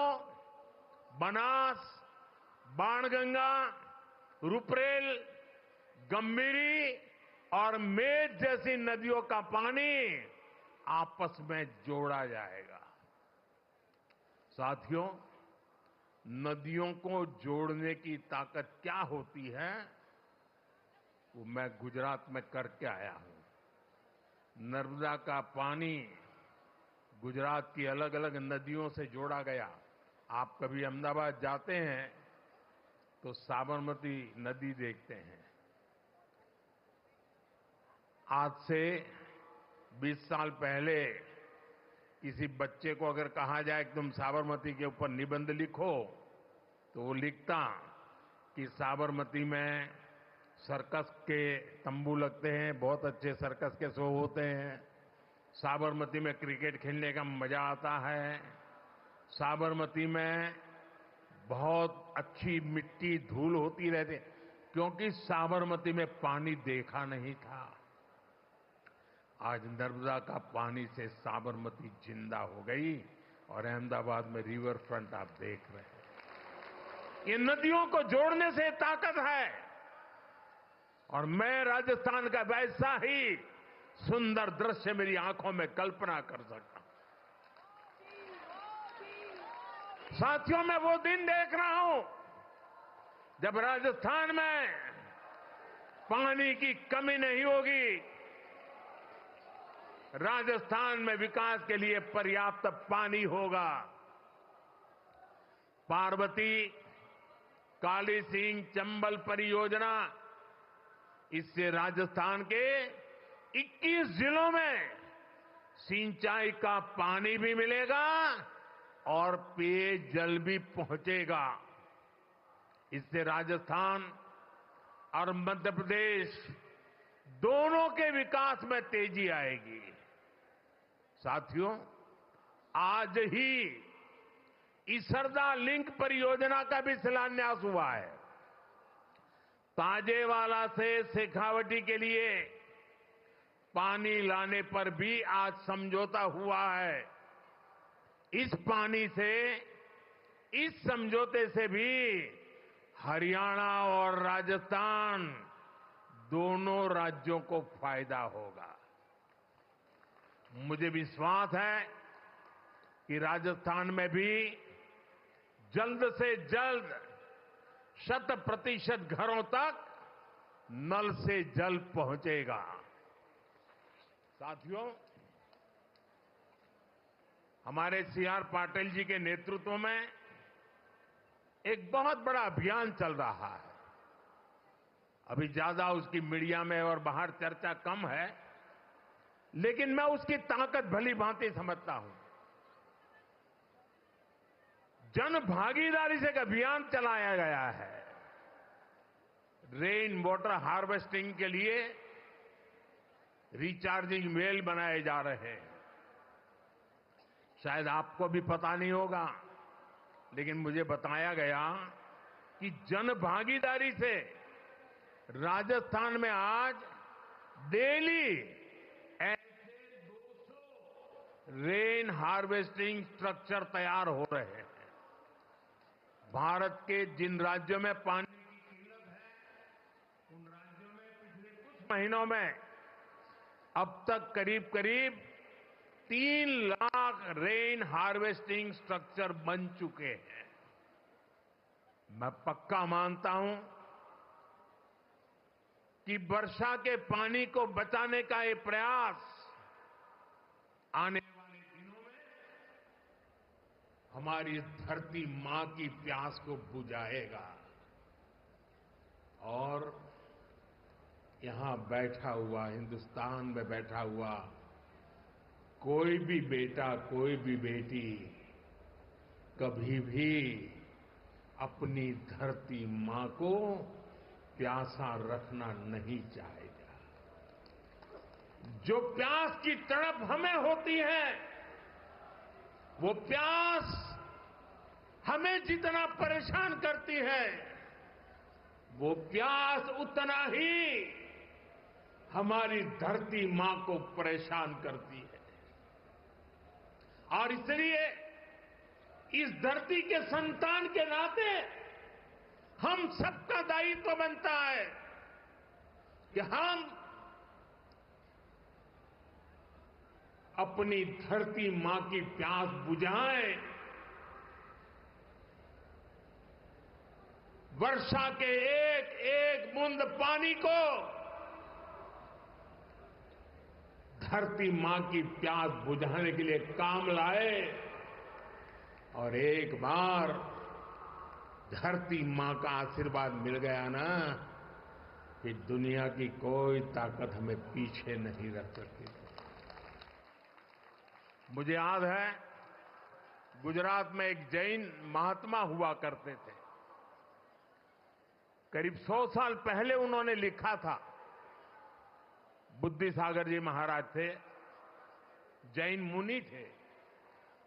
बनास, बाणगंगा, रुपरेल, गंभीरी और मेज जैसी नदियों का पानी आपस में जोड़ा जाएगा। साथियों, नदियों को जोड़ने की ताकत क्या होती है, वो मैं गुजरात में करके आया हूं। नर्मदा का पानी गुजरात की अलग अलग नदियों से जोड़ा गया। आप कभी अहमदाबाद जाते हैं तो साबरमती नदी देखते हैं। आज से 20 साल पहले किसी बच्चे को अगर कहा जाए कि तुम साबरमती के ऊपर निबंध लिखो, तो वो लिखता कि साबरमती में सर्कस के तंबू लगते हैं, बहुत अच्छे सर्कस के शो होते हैं, साबरमती में क्रिकेट खेलने का मजा आता है, साबरमती में बहुत अच्छी मिट्टी धूल होती रहती, क्योंकि साबरमती में पानी देखा नहीं था। आज नर्मदा का पानी से साबरमती जिंदा हो गई और अहमदाबाद में रिवर फ्रंट आप देख रहे हैं। ये नदियों को जोड़ने से ताकत है और मैं राजस्थान का वैसा ही सुंदर दृश्य मेरी आंखों में कल्पना कर सकता हूं। साथियों, मैं वो दिन देख रहा हूं जब राजस्थान में पानी की कमी नहीं होगी। राजस्थान में विकास के लिए पर्याप्त पानी होगा। पार्वती, काली सिंह, चंबल परियोजना, इससे राजस्थान के 21 जिलों में सिंचाई का पानी भी मिलेगा और पेयजल भी पहुंचेगा। इससे राजस्थान और मध्य प्रदेश दोनों के विकास में तेजी आएगी। साथियों, आज ही इसरदा लिंक परियोजना का भी शिलान्यास हुआ है। ताजेवाला से शेखावटी के लिए पानी लाने पर भी आज समझौता हुआ है। इस पानी से, इस समझौते से भी हरियाणा और राजस्थान दोनों राज्यों को फायदा होगा। मुझे विश्वास है कि राजस्थान में भी जल्द से जल्द 100% घरों तक नल से जल पहुंचेगा। साथियों, हमारे सीआर पाटिल जी के नेतृत्व में एक बहुत बड़ा अभियान चल रहा है। अभी ज्यादा उसकी मीडिया में और बाहर चर्चा कम है, लेकिन मैं उसकी ताकत भली भांति समझता हूं। जन भागीदारी से एक अभियान चलाया गया है। रेन वाटर हार्वेस्टिंग के लिए रिचार्जिंग वेल बनाए जा रहे हैं। शायद आपको भी पता नहीं होगा, लेकिन मुझे बताया गया कि जन भागीदारी से राजस्थान में आज डेली ऐसे 200 रेन हार्वेस्टिंग स्ट्रक्चर तैयार हो रहे हैं। भारत के जिन राज्यों में पानी की किल्लत है, उन राज्यों में पिछले कुछ महीनों में अब तक करीब करीब 3 लाख रेन हार्वेस्टिंग स्ट्रक्चर बन चुके हैं। मैं पक्का मानता हूं कि वर्षा के पानी को बचाने का ये प्रयास आने वाले दिनों में हमारी धरती मां की प्यास को बुझाएगा। और यहां बैठा हुआ, हिंदुस्तान में बैठा हुआ कोई भी बेटा, कोई भी बेटी कभी भी अपनी धरती मां को प्यासा रखना नहीं चाहेगा। जो प्यास की तड़प हमें होती है, वो प्यास हमें जितना परेशान करती है, वो प्यास उतना ही हमारी धरती मां को परेशान करती है। और इसलिए इस धरती के संतान के नाते हम सबका दायित्व बनता है कि हम अपनी धरती मां की प्यास बुझाएं, वर्षा के एक एक बूंद पानी को धरती मां की प्यास बुझाने के लिए काम लाए और एक बार धरती मां का आशीर्वाद मिल गया ना, कि दुनिया की कोई ताकत हमें पीछे नहीं रख सकती। मुझे याद है गुजरात में एक जैन महात्मा हुआ करते थे। करीब 100 साल पहले उन्होंने लिखा था। बुद्धि सागर जी महाराज थे, जैन मुनि थे।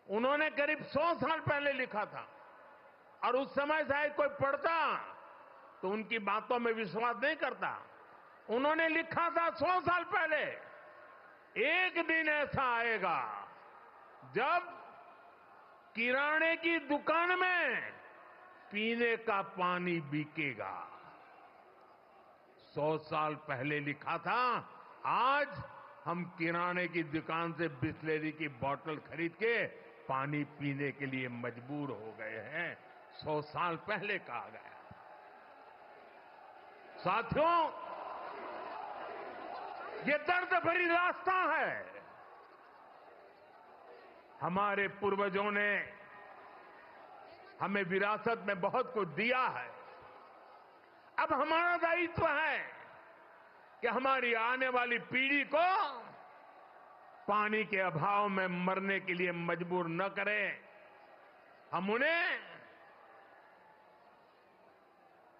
उन्होंने करीब 100 साल पहले लिखा था और उस समय शायद कोई पढ़ता तो उनकी बातों में विश्वास नहीं करता। उन्होंने लिखा था 100 साल पहले, एक दिन ऐसा आएगा जब किराने की दुकान में पीने का पानी बिकेगा। 100 साल पहले लिखा था, आज हम किराने की दुकान से बिस्लेरी की बोतल खरीद के पानी पीने के लिए मजबूर हो गए हैं। 100 साल पहले कहा गया। साथियों, ये दर्द भरी रास्ता है। हमारे पूर्वजों ने हमें विरासत में बहुत कुछ दिया है। अब हमारा दायित्व है कि हमारी आने वाली पीढ़ी को पानी के अभाव में मरने के लिए मजबूर न करें। हम उन्हें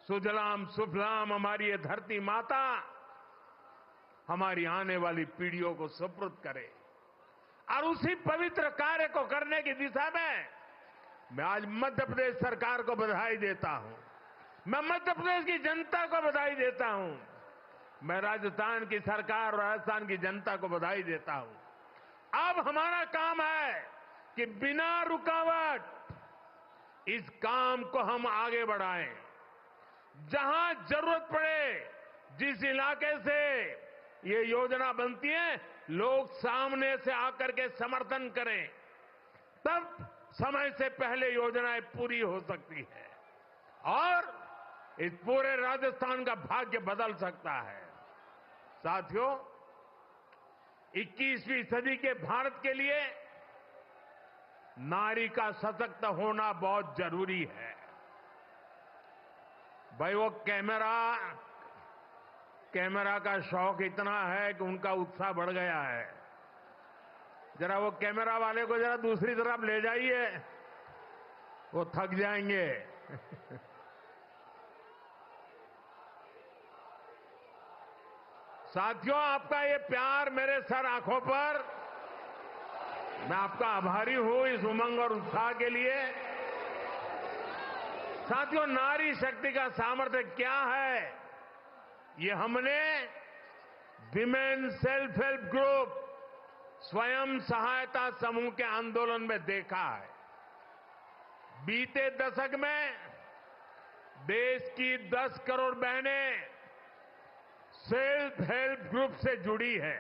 सुजलाम सुफलाम हमारी ये धरती माता हमारी आने वाली पीढ़ियों को सुपुर्द करे। और उसी पवित्र कार्य को करने की दिशा में मैं आज मध्य प्रदेश सरकार को बधाई देता हूं। मैं मध्य प्रदेश की जनता को बधाई देता हूं। मैं राजस्थान की सरकार और राजस्थान की जनता को बधाई देता हूं। अब हमारा काम है कि बिना रुकावट इस काम को हम आगे बढ़ाएं। जहां जरूरत पड़े, जिस इलाके से ये योजना बनती है, लोग सामने से आकर के समर्थन करें, तब समय से पहले योजनाएं पूरी हो सकती है और इस पूरे राजस्थान का भाग्य बदल सकता है। साथियों, 21वीं सदी के भारत के लिए नारी का सशक्त होना बहुत जरूरी है। भाई, वो कैमरा का शौक इतना है कि उनका उत्साह बढ़ गया है। जरा वो कैमरा वाले को जरा दूसरी तरफ ले जाइए, वो थक जाएंगे। साथियों, आपका ये प्यार मेरे सर आंखों पर, मैं आपका आभारी हूं इस उमंग और उत्साह के लिए। साथियों, नारी शक्ति का सामर्थ्य क्या है, ये हमने विमेन सेल्फ हेल्प ग्रुप, स्वयं सहायता समूह के आंदोलन में देखा है। बीते दशक में देश की 10 करोड़ बहनें सेल्फ हेल्प ग्रुप से जुड़ी है।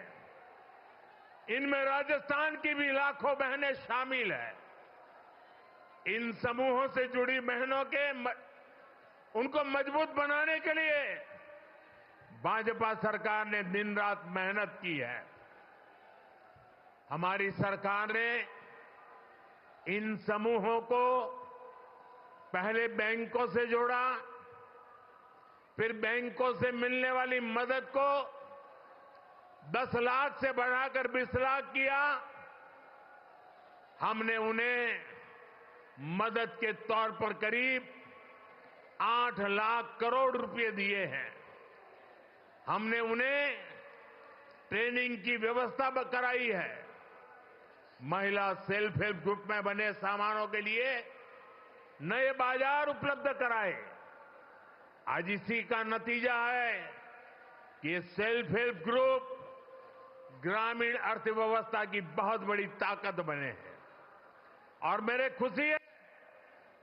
इनमें राजस्थान की भी लाखों बहनें शामिल हैं। इन समूहों से जुड़ी बहनों के उनको मजबूत बनाने के लिए भाजपा सरकार ने दिन रात मेहनत की है। हमारी सरकार ने इन समूहों को पहले बैंकों से जोड़ा, फिर बैंकों से मिलने वाली मदद को 10 लाख से बढ़ाकर 20 लाख किया। हमने उन्हें मदद के तौर पर करीब 8 लाख करोड़ रुपए दिए हैं। हमने उन्हें ट्रेनिंग की व्यवस्था कराई है। महिला सेल्फ हेल्प ग्रुप में बने सामानों के लिए नए बाजार उपलब्ध कराए। आज इसी का नतीजा है कि ये सेल्फ हेल्प ग्रुप ग्रामीण अर्थव्यवस्था की बहुत बड़ी ताकत बने हैं। और मेरे खुशी है,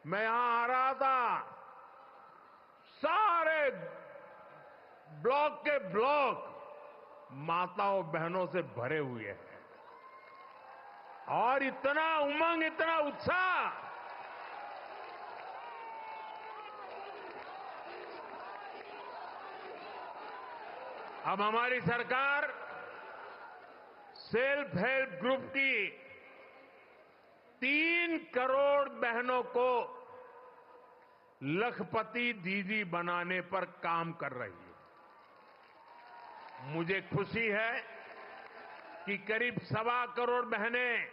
मैं यहां आ रहा था, सारे ब्लॉक के ब्लॉक माताओं बहनों से भरे हुए हैं। और इतना उमंग, इतना उत्साह। अब हमारी सरकार सेल्फ हेल्प ग्रुप की 3 करोड़ बहनों को लखपति दीदी बनाने पर काम कर रही है। मुझे खुशी है कि करीब 1.25 करोड़ बहनें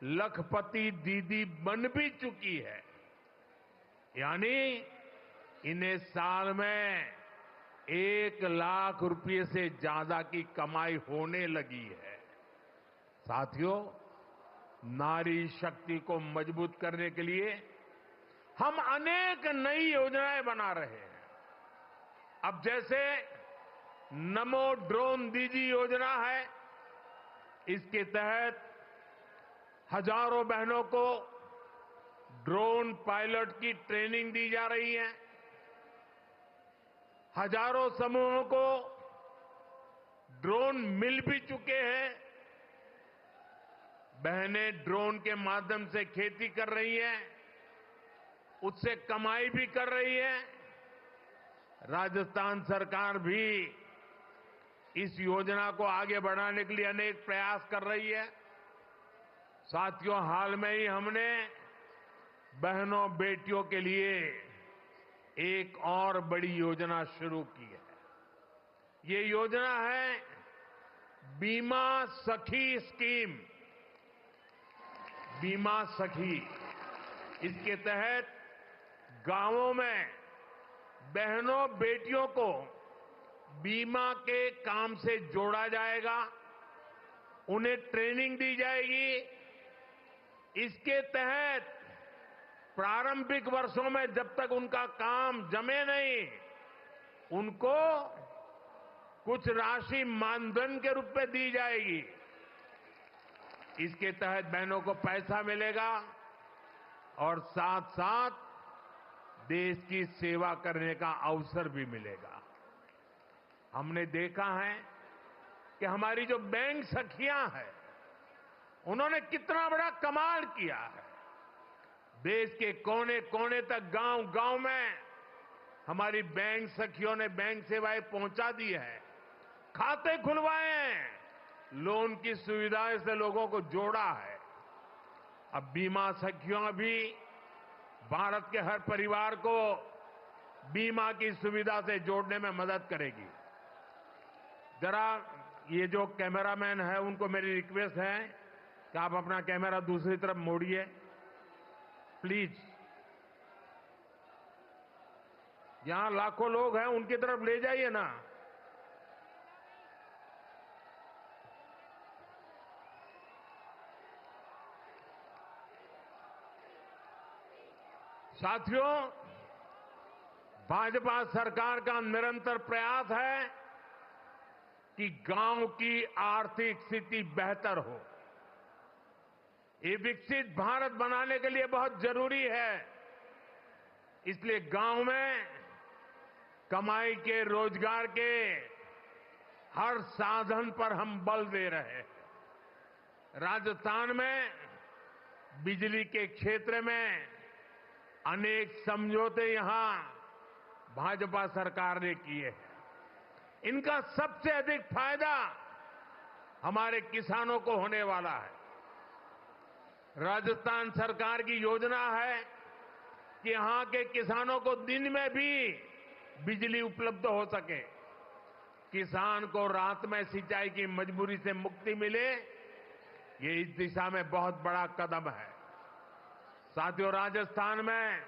लखपति दीदी बन भी चुकी है, यानी इन्हें साल में 1 लाख रुपए से ज्यादा की कमाई होने लगी है। साथियों, नारी शक्ति को मजबूत करने के लिए हम अनेक नई योजनाएं बना रहे हैं। अब जैसे नमो ड्रोन दीदी योजना है, इसके तहत हजारों बहनों को ड्रोन पायलट की ट्रेनिंग दी जा रही है। हजारों समूहों को ड्रोन मिल भी चुके हैं। बहनें ड्रोन के माध्यम से खेती कर रही हैं, उससे कमाई भी कर रही है। राजस्थान सरकार भी इस योजना को आगे बढ़ाने के लिए अनेक प्रयास कर रही है। साथियों, हाल में ही हमने बहनों बेटियों के लिए एक और बड़ी योजना शुरू की है। ये योजना है बीमा सखी स्कीम। बीमा सखी, इसके तहत गांवों में बहनों बेटियों को बीमा के काम से जोड़ा जाएगा, उन्हें ट्रेनिंग दी जाएगी। इसके तहत प्रारंभिक वर्षों में जब तक उनका काम जमे नहीं, उनको कुछ राशि मानधन के रूप में दी जाएगी। इसके तहत बहनों को पैसा मिलेगा और साथ साथ देश की सेवा करने का अवसर भी मिलेगा। हमने देखा है कि हमारी जो बैंक सखियां हैं, उन्होंने कितना बड़ा कमाल किया है। देश के कोने कोने तक, गांव गांव में हमारी बैंक सखियों ने बैंक सेवाएं पहुंचा दी है, खाते खुलवाए हैं, लोन की सुविधाएं से लोगों को जोड़ा है। अब बीमा सखियों भी भारत के हर परिवार को बीमा की सुविधा से जोड़ने में मदद करेगी। जरा ये जो कैमरामैन है, उनको मेरी रिक्वेस्ट है कि आप अपना कैमरा दूसरी तरफ मोड़िए प्लीज। यहां लाखों लोग हैं, उनकी तरफ ले जाइए ना। साथियों, भाजपा सरकार का निरंतर प्रयास है कि गांव की आर्थिक स्थिति बेहतर हो। ये विकसित भारत बनाने के लिए बहुत जरूरी है। इसलिए गांव में कमाई के, रोजगार के हर साधन पर हम बल दे रहे हैं। राजस्थान में बिजली के क्षेत्र में अनेक समझौते यहां भाजपा सरकार ने किए हैं। इनका सबसे अधिक फायदा हमारे किसानों को होने वाला है। राजस्थान सरकार की योजना है कि यहां के किसानों को दिन में भी बिजली उपलब्ध हो सके, किसान को रात में सिंचाई की मजबूरी से मुक्ति मिले। ये इस दिशा में बहुत बड़ा कदम है। साथियों, राजस्थान में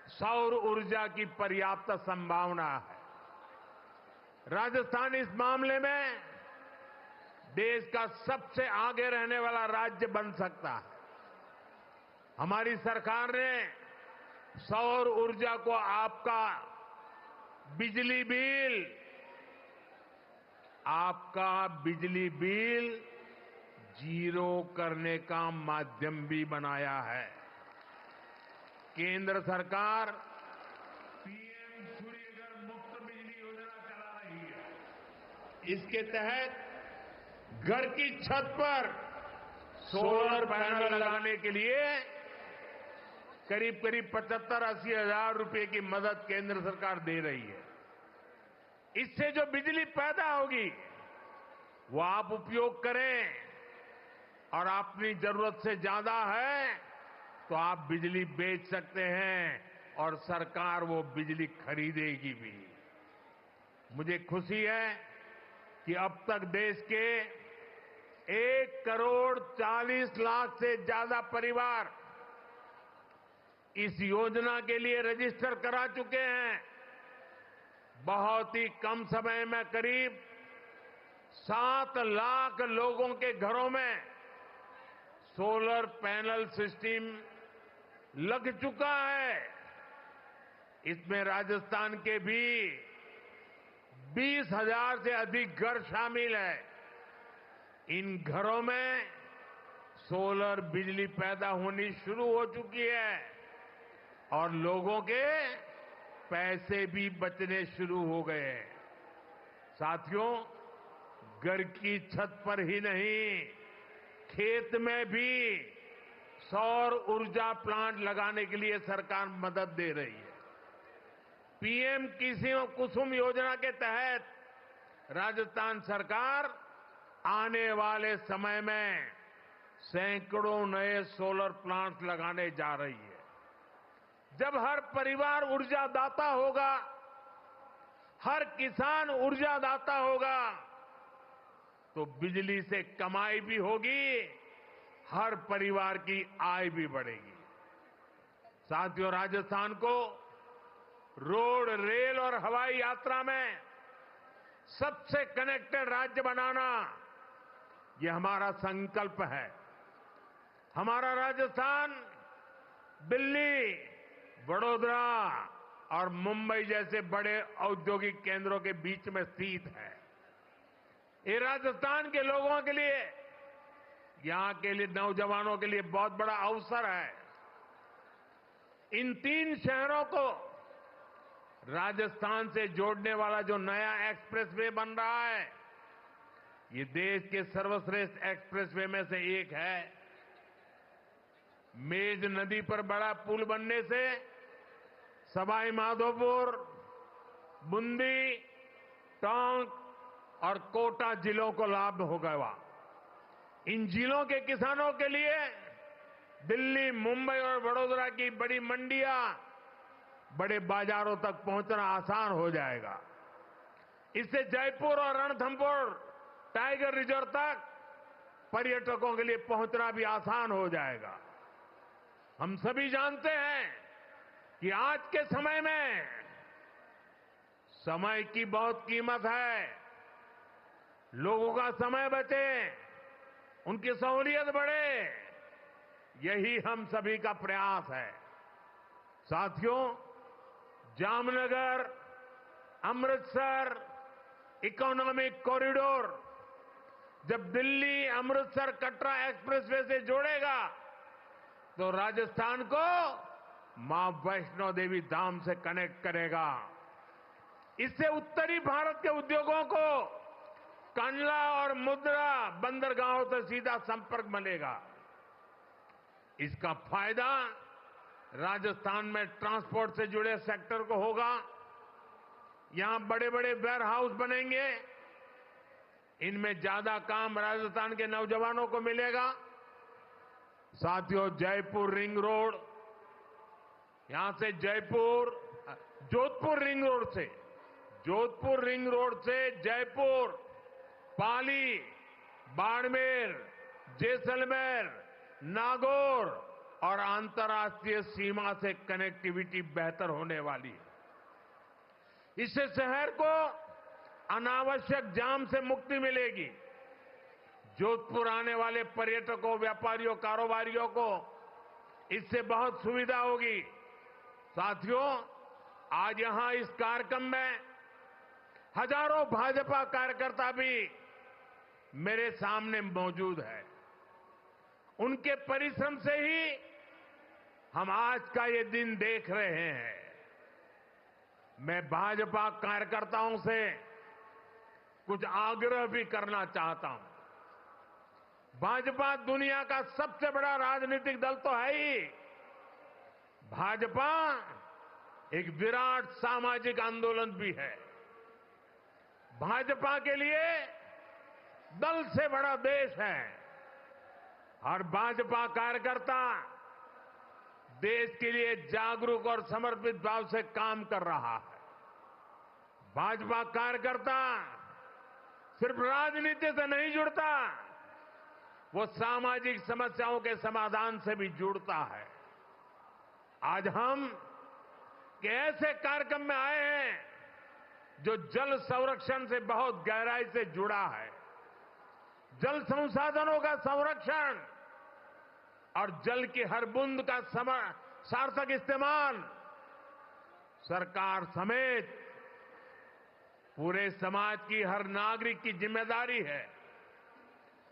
सौर ऊर्जा की पर्याप्त संभावना है। राजस्थान इस मामले में देश का सबसे आगे रहने वाला राज्य बन सकता है। हमारी सरकार ने सौर ऊर्जा को आपका बिजली बिल जीरो करने का माध्यम भी बनाया है। केंद्र सरकार पीएम सूर्यघर मुफ्त बिजली योजना चला रही है। इसके तहत घर की छत पर सोलर पैनल लगाने के लिए करीब करीब 75-80 हजार रुपए की मदद केंद्र सरकार दे रही है। इससे जो बिजली पैदा होगी वो आप उपयोग करें, और अपनी जरूरत से ज्यादा है तो आप बिजली बेच सकते हैं और सरकार वो बिजली खरीदेगी भी। मुझे खुशी है कि अब तक देश के 1,40,00,000 से ज्यादा परिवार इस योजना के लिए रजिस्टर करा चुके हैं। बहुत ही कम समय में करीब 7 लाख लोगों के घरों में सोलर पैनल सिस्टम लग चुका है। इसमें राजस्थान के भी 20,000 से अधिक घर शामिल है। इन घरों में सोलर बिजली पैदा होनी शुरू हो चुकी है और लोगों के पैसे भी बचने शुरू हो गए हैं। साथियों, घर की छत पर ही नहीं, खेत में भी सौर ऊर्जा प्लांट लगाने के लिए सरकार मदद दे रही है। पीएम कुसुम योजना के तहत राजस्थान सरकार आने वाले समय में सैकड़ों नए सोलर प्लांट लगाने जा रही है। जब हर परिवार ऊर्जादाता होगा, हर किसान ऊर्जादाता होगा, तो बिजली से कमाई भी होगी, हर परिवार की आय भी बढ़ेगी। साथियों, राजस्थान को रोड, रेल और हवाई यात्रा में सबसे कनेक्टेड राज्य बनाना, ये हमारा संकल्प है। हमारा राजस्थान दिल्ली, वडोदरा और मुंबई जैसे बड़े औद्योगिक केंद्रों के बीच में स्थित है। ये राजस्थान के लोगों के लिए, यहां के लिए नौजवानों के लिए बहुत बड़ा अवसर है। इन 3 शहरों को राजस्थान से जोड़ने वाला जो नया एक्सप्रेसवे बन रहा है, ये देश के सर्वश्रेष्ठ एक्सप्रेसवे में से एक है। मेज नदी पर बड़ा पुल बनने से सवाई माधोपुर, बूंदी, टोंक और कोटा जिलों को लाभ होगा। इन जिलों के किसानों के लिए दिल्ली, मुंबई और वडोदरा की बड़ी मंडियां, बड़े बाजारों तक पहुंचना आसान हो जाएगा। इससे जयपुर और रणथंभौर टाइगर रिजर्व तक पर्यटकों के लिए पहुंचना भी आसान हो जाएगा। हम सभी जानते हैं कि आज के समय में समय की बहुत कीमत है। लोगों का समय बचे, उनकी सहूलियत बढ़े, यही हम सभी का प्रयास है। साथियों, जामनगर अमृतसर इकोनॉमिक कॉरिडोर जब दिल्ली अमृतसर कटरा एक्सप्रेसवे से जोड़ेगा तो राजस्थान को मां वैष्णो देवी धाम से कनेक्ट करेगा। इससे उत्तरी भारत के उद्योगों को कंडला और मुद्रा बंदरगाहों से सीधा संपर्क मिलेगा। इसका फायदा राजस्थान में ट्रांसपोर्ट से जुड़े सेक्टर को होगा। यहां बड़े बड़े वेयर हाउस बनेंगे, इनमें ज्यादा काम राजस्थान के नौजवानों को मिलेगा। साथियों, जयपुर रिंग रोड, यहां से जोधपुर रिंग रोड से जयपुर, पाली, बाड़मेर, जैसलमेर, नागौर और अंतर्राष्ट्रीय सीमा से कनेक्टिविटी बेहतर होने वाली है। इससे शहर को अनावश्यक जाम से मुक्ति मिलेगी। जोधपुर आने वाले पर्यटकों, व्यापारियों, कारोबारियों को इससे बहुत सुविधा होगी। साथियों, आज यहां इस कार्यक्रम में हजारों भाजपा कार्यकर्ता भी मेरे सामने मौजूद है। उनके परिश्रम से ही हम आज का ये दिन देख रहे हैं। मैं भाजपा कार्यकर्ताओं से कुछ आग्रह भी करना चाहता हूं। भाजपा दुनिया का सबसे बड़ा राजनीतिक दल तो है ही। भाजपा एक विराट सामाजिक आंदोलन भी है। भाजपा के लिए दल से बड़ा देश है। हर भाजपा कार्यकर्ता देश के लिए जागरूक और समर्पित भाव से काम कर रहा है। भाजपा कार्यकर्ता सिर्फ राजनीति से नहीं जुड़ता, वो सामाजिक समस्याओं के समाधान से भी जुड़ता है। आज हम ऐसे कार्यक्रम में आए हैं जो जल संरक्षण से बहुत गहराई से जुड़ा है। जल संसाधनों का संरक्षण और जल की हर बूंद का सार्थक इस्तेमाल सरकार समेत पूरे समाज की हर नागरिक की जिम्मेदारी है।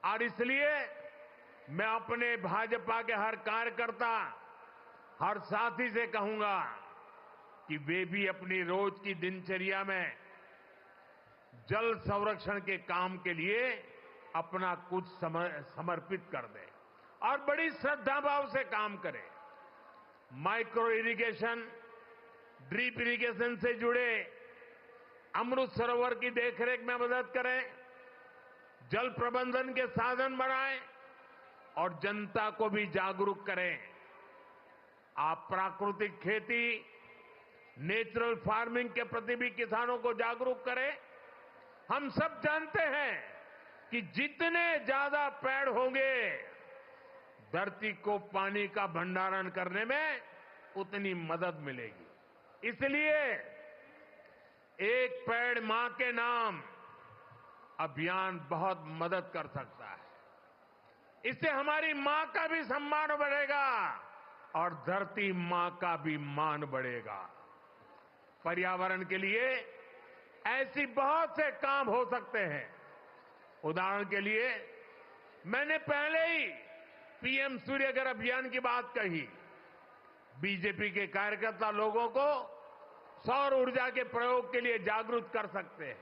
और इसलिए मैं अपने भाजपा के हर कार्यकर्ता, हर साथी से कहूंगा कि वे भी अपनी रोज की दिनचर्या में जल संरक्षण के काम के लिए अपना कुछ समर्पित कर दें और बड़ी श्रद्धा भाव से काम करें। माइक्रो इरिगेशन, ड्रिप इरिगेशन से जुड़े अमृत सरोवर की देखरेख में मदद करें, जल प्रबंधन के साधन बनाएं और जनता को भी जागरूक करें। आप प्राकृतिक खेती, नेचुरल फार्मिंग के प्रति भी किसानों को जागरूक करें। हम सब जानते हैं कि जितने ज्यादा पेड़ होंगे, धरती को पानी का भंडारण करने में उतनी मदद मिलेगी। इसलिए एक पेड़ मां के नाम अभियान बहुत मदद कर सकता है। इससे हमारी मां का भी सम्मान बढ़ेगा और धरती मां का भी मान बढ़ेगा। पर्यावरण के लिए ऐसी बहुत से काम हो सकते हैं। उदाहरण के लिए मैंने पहले ही पीएम सूर्यघर अभियान की बात कही। बीजेपी के कार्यकर्ता लोगों को सौर ऊर्जा के प्रयोग के लिए जागरूक कर सकते हैं,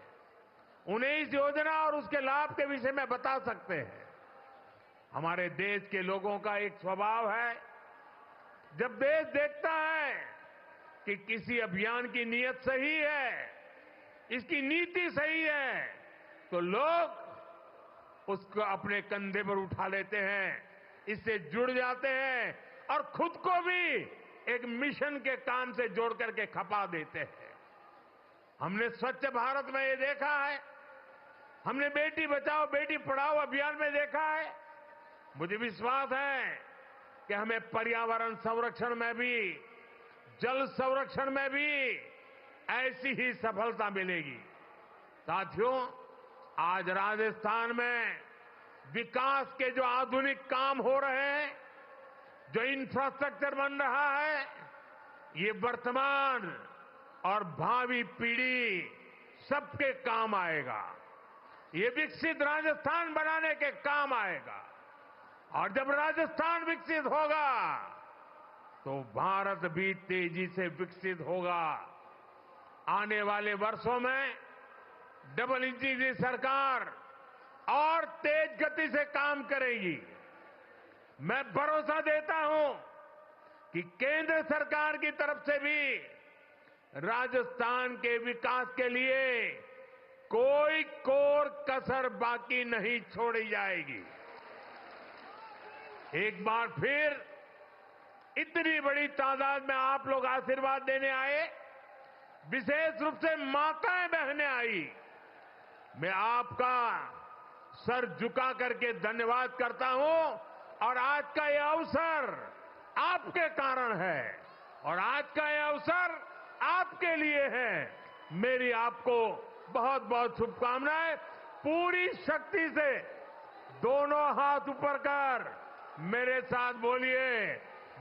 उन्हें इस योजना और उसके लाभ के विषय में बता सकते हैं। हमारे देश के लोगों का एक स्वभाव है, जब देश देखता है कि किसी अभियान की नीयत सही है, इसकी नीति सही है, तो लोग उसको अपने कंधे पर उठा लेते हैं, इससे जुड़ जाते हैं और खुद को भी एक मिशन के काम से जोड़ करके खपा देते हैं। हमने स्वच्छ भारत में ये देखा है, हमने बेटी बचाओ बेटी पढ़ाओ अभियान में देखा है। मुझे विश्वास है कि हमें पर्यावरण संरक्षण में भी, जल संरक्षण में भी ऐसी ही सफलता मिलेगी। साथियों, आज राजस्थान में विकास के जो आधुनिक काम हो रहे हैं, जो इंफ्रास्ट्रक्चर बन रहा है, ये वर्तमान और भावी पीढ़ी सबके काम आएगा। ये विकसित राजस्थान बनाने के काम आएगा और जब राजस्थान विकसित होगा तो भारत भी तेजी से विकसित होगा। आने वाले वर्षों में डबल इंजन की सरकार और तेज गति से काम करेगी। मैं भरोसा देता हूं कि केंद्र सरकार की तरफ से भी राजस्थान के विकास के लिए कोई कोर कसर बाकी नहीं छोड़ी जाएगी। एक बार फिर इतनी बड़ी तादाद में आप लोग आशीर्वाद देने आए, विशेष रूप से माताएं बहनें आई। मैं आपका सर झुका करके धन्यवाद करता हूं और आज का यह अवसर आपके कारण है और आज का यह अवसर आपके लिए है। मेरी आपको बहुत बहुत शुभकामनाएं। पूरी शक्ति से दोनों हाथ ऊपर कर मेरे साथ बोलिए,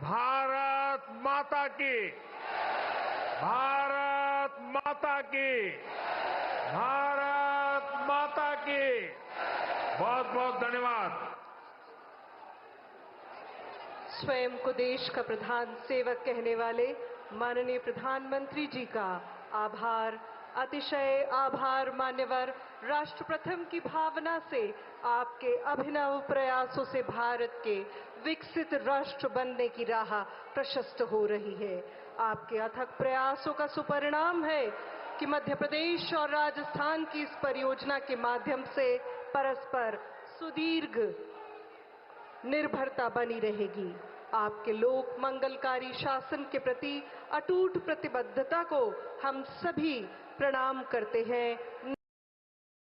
भारत माता की, भारत माता की, भारत माता की। बहुत बहुत धन्यवाद। स्वयं को देश का प्रधान सेवक कहने वाले माननीय प्रधानमंत्री जी का आभार अतिशय आभार मान्यवर। राष्ट्र प्रथम की भावना से आपके अभिनव प्रयासों से भारत के विकसित राष्ट्र बनने की राह प्रशस्त हो रही है। आपके अथक प्रयासों का सुपरिणाम है कि मध्य प्रदेश और राजस्थान की इस परियोजना के माध्यम से परस्पर सुदीर्घ निर्भरता बनी रहेगी। आपके लोक मंगलकारी शासन के प्रति अटूट प्रतिबद्धता को हम सभी प्रणाम करते हैं।